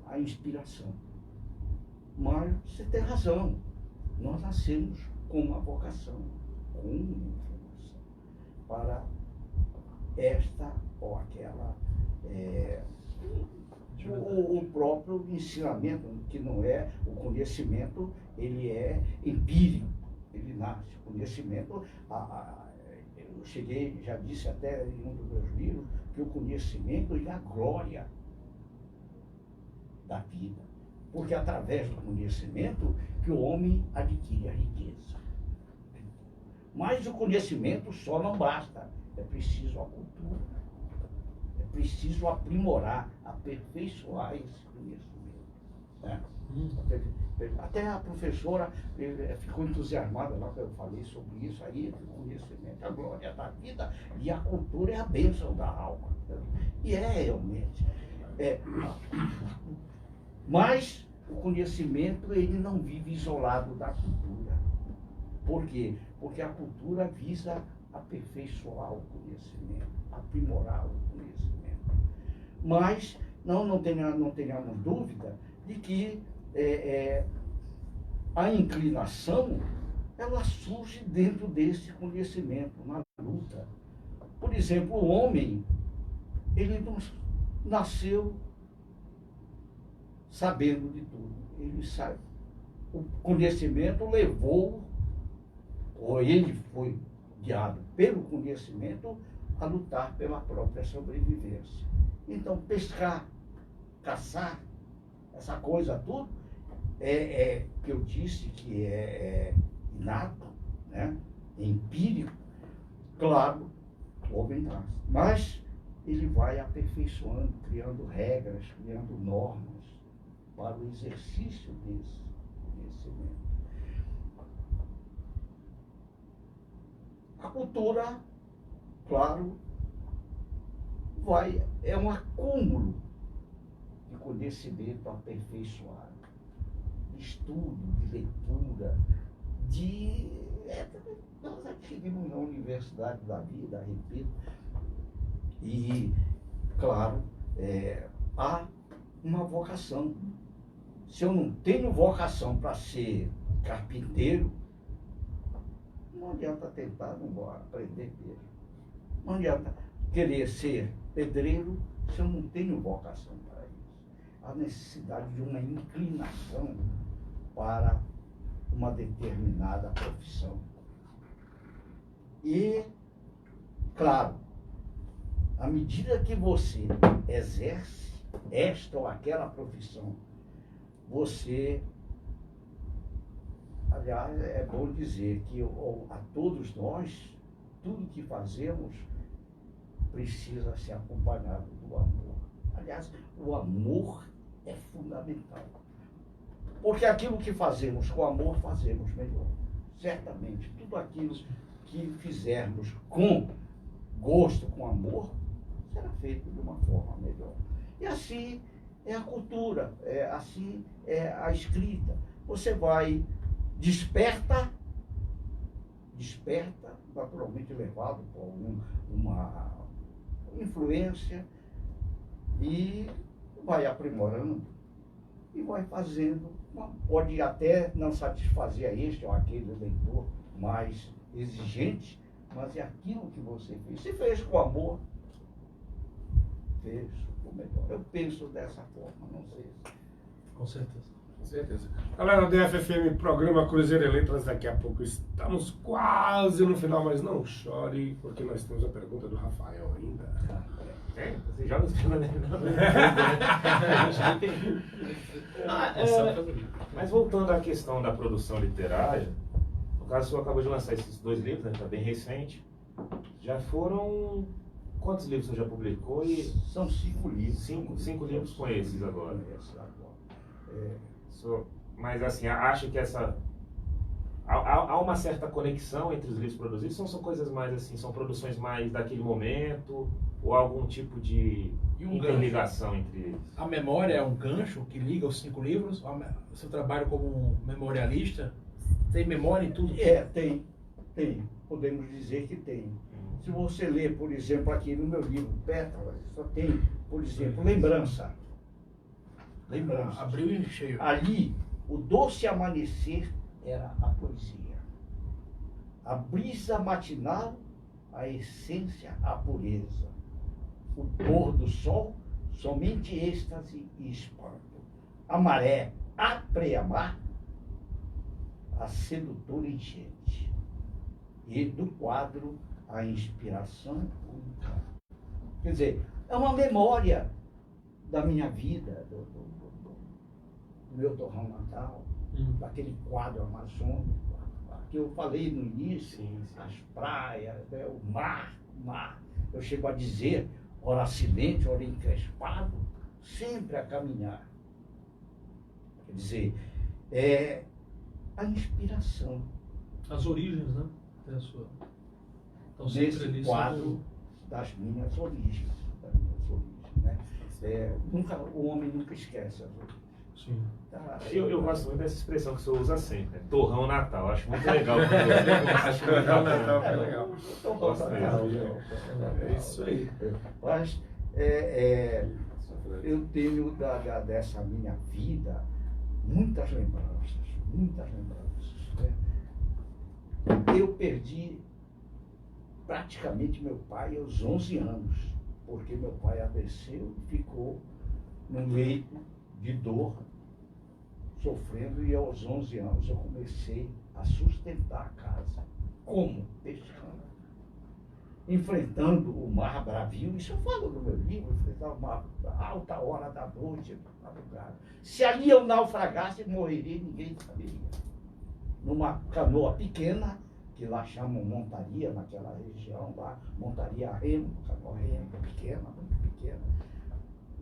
a inspiração. Mas você tem razão, nós nascemos com uma vocação, com uma inclinação para esta ou aquela, o próprio ensinamento, que não é o conhecimento, ele é empírico, ele nasce. O conhecimento, eu já disse até em um dos meus livros, que o conhecimento é a glória da vida. Porque é através do conhecimento que o homem adquire a riqueza. Mas o conhecimento só não basta. É preciso a cultura. É preciso aprimorar, aperfeiçoar esse conhecimento. né? Até a professora ficou entusiasmada lá que eu falei sobre isso aí, o conhecimento, a glória da vida e a cultura é a bênção da alma. E é realmente. Mas o conhecimento ele não vive isolado da cultura. Por quê? Porque a cultura visa aperfeiçoar o conhecimento, aprimorar o conhecimento. Mas não tenhamos dúvida de que a inclinação ela surge dentro desse conhecimento, na luta. Por exemplo, o homem, ele não nasceu sabendo de tudo. Ele sabe. O conhecimento levou, ou ele foi guiado pelo conhecimento a lutar pela própria sobrevivência. Então, pescar, caçar, essa coisa tudo, que eu disse que é inato, né? É empírico, claro, o homem nasce. Mas ele vai aperfeiçoando, criando regras, criando normas para o exercício desse conhecimento. A cultura, claro, é um acúmulo de conhecimento aperfeiçoado, de estudo, de leitura, nós adquirimos na Universidade da Vida, repito, e, claro, há uma vocação. Se eu não tenho vocação para ser carpinteiro, não adianta tentar, não vou aprender mesmo. Não adianta querer ser pedreiro se eu não tenho vocação para isso. Há necessidade de uma inclinação para uma determinada profissão. E, claro, à medida que você exerce esta ou aquela profissão, você, aliás, é bom dizer que a todos nós, tudo que fazemos precisa ser acompanhado do amor. Aliás, o amor é fundamental. Porque aquilo que fazemos com amor, fazemos melhor. Certamente, tudo aquilo que fizermos com gosto, com amor, será feito de uma forma melhor. E assim é a cultura, assim é a escrita. Você vai, desperta, naturalmente levado por uma influência, e vai aprimorando, e vai fazendo, pode até não satisfazer a este ou aquele leitor mais exigente, mas é aquilo que você fez. Se fez com amor, fez o melhor. Eu penso dessa forma, não sei. Com certeza. Com certeza. Galera do FFM, programa Cruzeiro e Letras, daqui a pouco estamos quase no final, mas não chore, porque nós temos a pergunta do Rafael ainda. Você joga os filmes. Mas voltando à questão da produção literária, no caso, o senhor acabou de lançar esses 2 livros, né? Está bem recente. Já foram... Quantos livros o senhor já publicou? São 5 livros. 5 livros com esses agora. Mas assim, acho que há uma certa conexão entre os livros produzidos, ou são coisas mais assim, são produções mais daquele momento, ou algum tipo de interligação entre eles? A memória é um gancho que liga os 5 livros? O seu trabalho como memorialista tem memória em tudo? Tem. Podemos dizer que tem. Se você ler, por exemplo, aqui no meu livro, Pétalas, só tem, por exemplo, lembrança. Abriu e cheio. Ali, o doce amanhecer era a poesia. A brisa matinal, a essência, a pureza. O pôr do sol, somente êxtase e espanto. A maré, a preamar, a sedutora enchente. E do quadro, a inspiração, o encanto. Quer dizer, é uma memória da minha vida, do meu torrão natal, daquele quadro amazônico, que eu falei no início, as praias, o mar. Eu chego a dizer, ora silente, ora encrespado, sempre a caminhar. Quer dizer, é a inspiração. As origens, né? Tem a sua. Então, sempre Nesse ali quadro sendo- das minhas origens. Né? O homem nunca esquece as origens. Sim. Tá? Eu gosto muito dessa expressão que o senhor usa sempre, né? Torrão Natal. Acho muito legal. Acho muito Torrão bacana. Natal, é legal. Gosto mesmo. É isso aí. Mas eu tenho dessa minha vida muitas lembranças, muitas lembranças. Né? Eu perdi praticamente meu pai aos 11 anos, porque meu pai adoeceu e ficou num leito de dor, sofrendo, e aos 11 anos eu comecei a sustentar a casa. Como? Pescando. Enfrentando o mar bravio, isso eu falo no meu livro, enfrentar o mar a alta hora da noite, madrugada. Se ali eu naufragasse, morreria, ninguém saberia. Numa canoa pequena, que lá chamam montaria, naquela região lá, montaria a remo, canoa remo, pequena, muito pequena.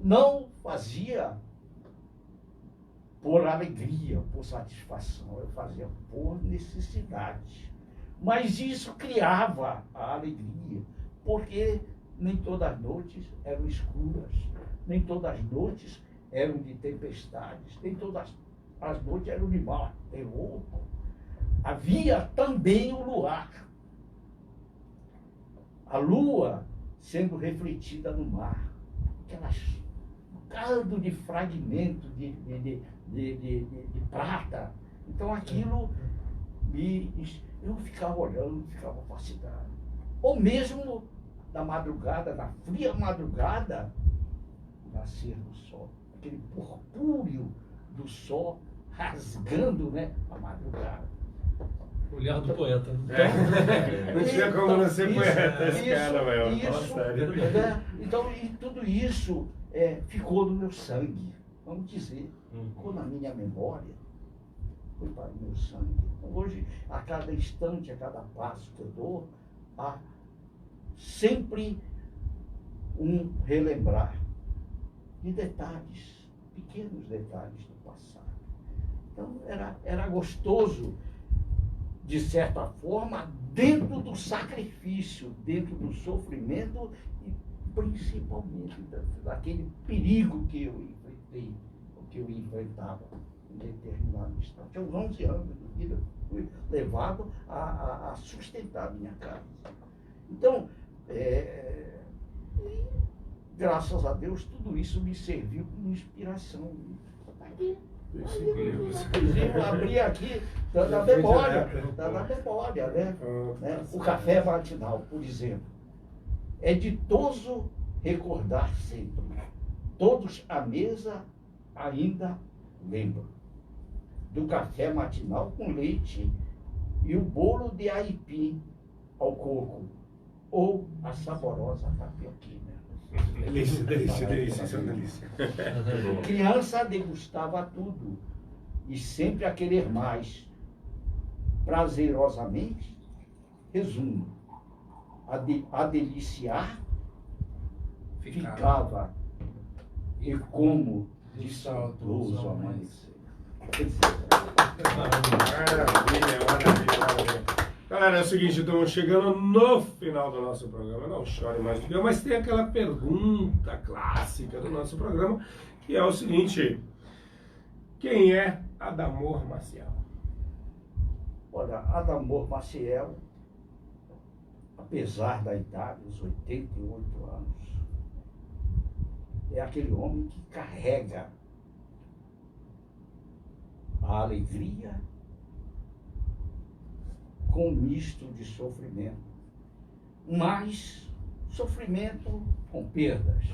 Não fazia por alegria, por satisfação, eu fazia por necessidade. Mas isso criava a alegria, porque nem todas as noites eram escuras, nem todas as noites eram de tempestades, nem todas as noites eram de mar, terror. Havia também o luar, a lua sendo refletida no mar, aquelas caldo de fragmento de prata. Então aquilo eu ficava olhando, ficava fascinado. Ou mesmo na madrugada, na fria madrugada, nascer do sol, aquele purpúreo do sol rasgando, né, a madrugada. Olhar do poeta. Não tinha como não ser poeta esse cara, velho. Fala sério. Né? Então, e tudo isso ficou no meu sangue, vamos dizer, ficou na minha memória, foi para o meu sangue. Então, hoje, a cada instante, a cada passo que eu dou, há sempre um relembrar de detalhes, pequenos detalhes do passado. Então, era gostoso, de certa forma, dentro do sacrifício, dentro do sofrimento e principalmente daquele perigo que eu enfrentei, que eu enfrentava em determinado instante. Aos 11 anos de vida, fui levado a sustentar a minha casa. Então, graças a Deus, tudo isso me serviu como inspiração. Eu abri aqui, está na memória, né? O café matinal, por exemplo. É ditoso recordar sempre. Todos à mesa ainda lembram do café matinal com leite e o bolo de aipim ao coco, ou a saborosa tapioquina. Delícia, delícia, delícia, isso é uma delícia. Criança degustava tudo e sempre a querer mais. Prazerosamente, resumo, a deliciar ficava e como de saudoso amanhecer. Maravilha, maravilha, maravilha. Galera, é o seguinte, estamos chegando no final do nosso programa. Não chore mais do que eu, mas tem aquela pergunta clássica do nosso programa, que é o seguinte: quem é Adamor Maciel? Olha, Adamor Maciel, apesar da idade, os 88 anos, é aquele homem que carrega a alegria com um misto de sofrimento, mas sofrimento com perdas.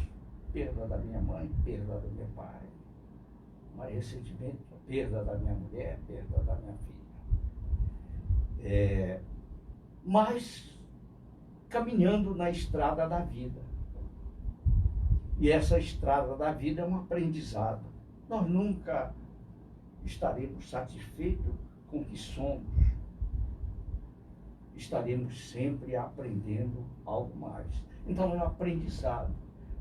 Perda da minha mãe, perda do meu pai, mas recentemente perda da minha mulher, perda da minha filha. Mas caminhando na estrada da vida. E essa estrada da vida é um aprendizado. Nós nunca estaremos satisfeitos com o que somos. Estaremos sempre aprendendo algo mais. Então é um aprendizado.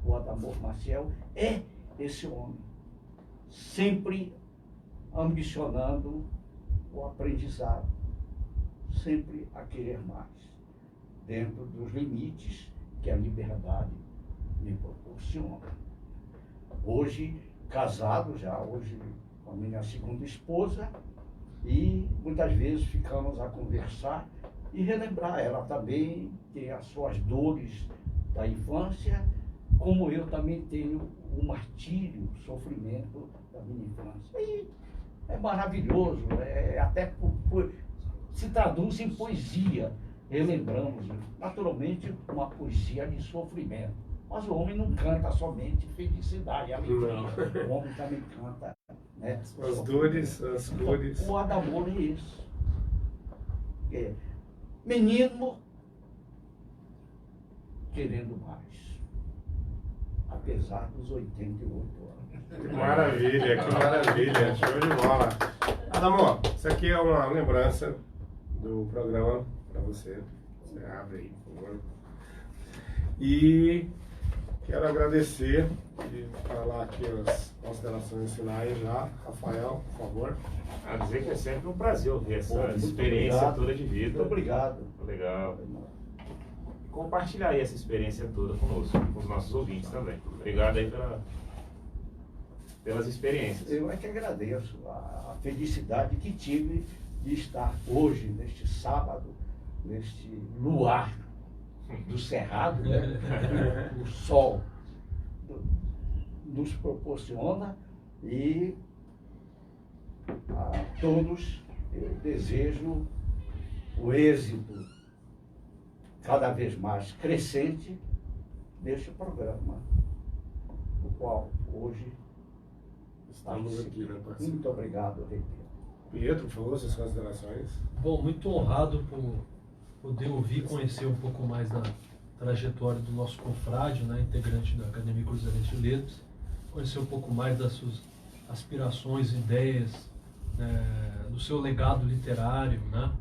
O Adamor Maciel é esse homem, sempre ambicionando o aprendizado, sempre a querer mais, dentro dos limites que a liberdade me proporciona. Hoje, casado já, hoje com a minha segunda esposa, e muitas vezes ficamos a conversar e relembrar. Ela também tem as suas dores da infância, como eu também tenho o martírio, o sofrimento da minha infância. E é maravilhoso, até se traduz em poesia. Relembramos, naturalmente, uma poesia de sofrimento. Mas o homem não canta somente felicidade e alegria. O homem também canta, né? As dores, as cores. O Adamor é isso. Menino querendo mais, apesar dos 88 anos. Que maravilha, show de bola. Adamor, isso aqui é uma lembrança do programa para você. Você abre aí, por favor. E quero agradecer e falar aqui as considerações finais já. Rafael, por favor. A dizer que é sempre um prazer ouvir essa Muito experiência obrigado. toda de vida. Muito obrigado. Legal. Compartilhar aí essa experiência toda conosco, com os nossos ouvintes também. Obrigado aí pelas experiências. Eu é que agradeço a felicidade que tive de estar hoje, neste sábado, neste luar do Cerrado, né? O sol nos proporciona, e a todos eu desejo o êxito cada vez mais crescente deste programa, o qual hoje Estamos aqui, né, parceiro? Muito obrigado, repito. Pietro, por favor, suas considerações. Bom, muito honrado por poder ouvir e conhecer um pouco mais da trajetória do nosso confrade, né, integrante da Academia Cruzeirense de Letras, conhecer um pouco mais das suas aspirações, ideias, do seu legado literário, né?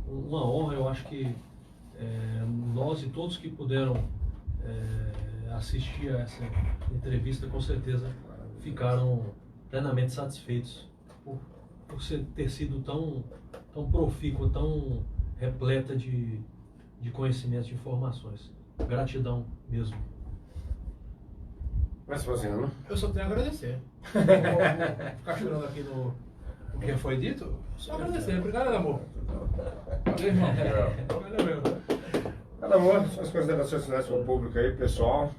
Uma honra, eu acho que nós e todos que puderam assistir a essa entrevista, com certeza ficaram plenamente satisfeitos por ter sido tão profícua, tão repleta de conhecimentos, de informações. Gratidão mesmo. Mas fazendo. Eu só tenho a agradecer. Não vou ficar chorando aqui no que foi dito. Só agradecer. Obrigado, amor. Valeu, irmão. Valeu mesmo. Adamor, suas considerações finais para o público aí, pessoal,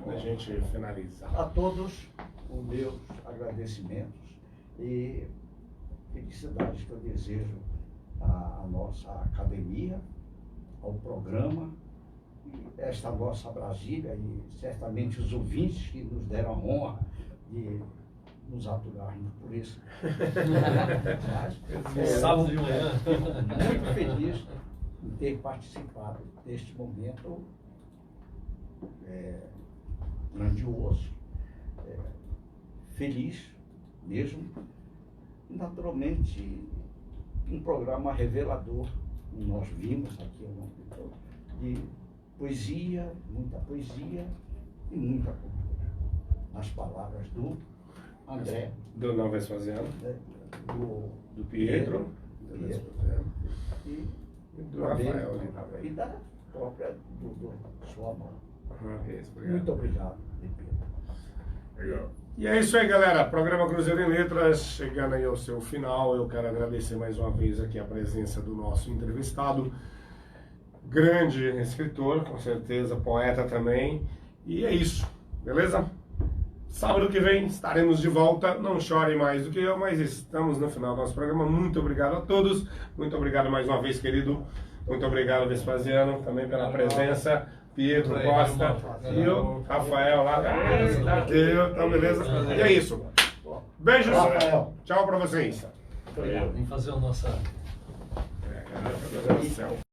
para a gente finalizar. A todos os meus agradecimentos e felicidades que eu desejo à nossa academia, ao programa, e esta nossa Brasília, e certamente os ouvintes que nos deram a honra de nos aturarmos por isso. Mas, Sábado de manhã. muito feliz em ter participado deste momento grandioso, feliz mesmo, e naturalmente um programa revelador, como nós vimos aqui ao longo de todo, de poesia, muita poesia e muita cultura, nas palavras do André, Do Não Vespasiano, do Pietro, e do Rafael. e da própria sua mão. Obrigado. Muito obrigado, Pedro. Legal. E é isso aí, galera. Programa Cruzeiro em Letras chegando aí ao seu final. Eu quero agradecer mais uma vez aqui a presença do nosso entrevistado, grande escritor, com certeza, poeta também. E é isso, beleza? Sábado que vem estaremos de volta. Não chore mais do que eu, mas estamos no final do nosso programa. Muito obrigado a todos. Muito obrigado mais uma vez, querido. Muito obrigado, Vespasiano, também pela presença. Pietro Costa e o Rafael lá. Então, beleza? E é isso. Beijos. Rafael. Tchau pra vocês. Obrigado. Vamos fazer a nossa... Meu Deus do céu.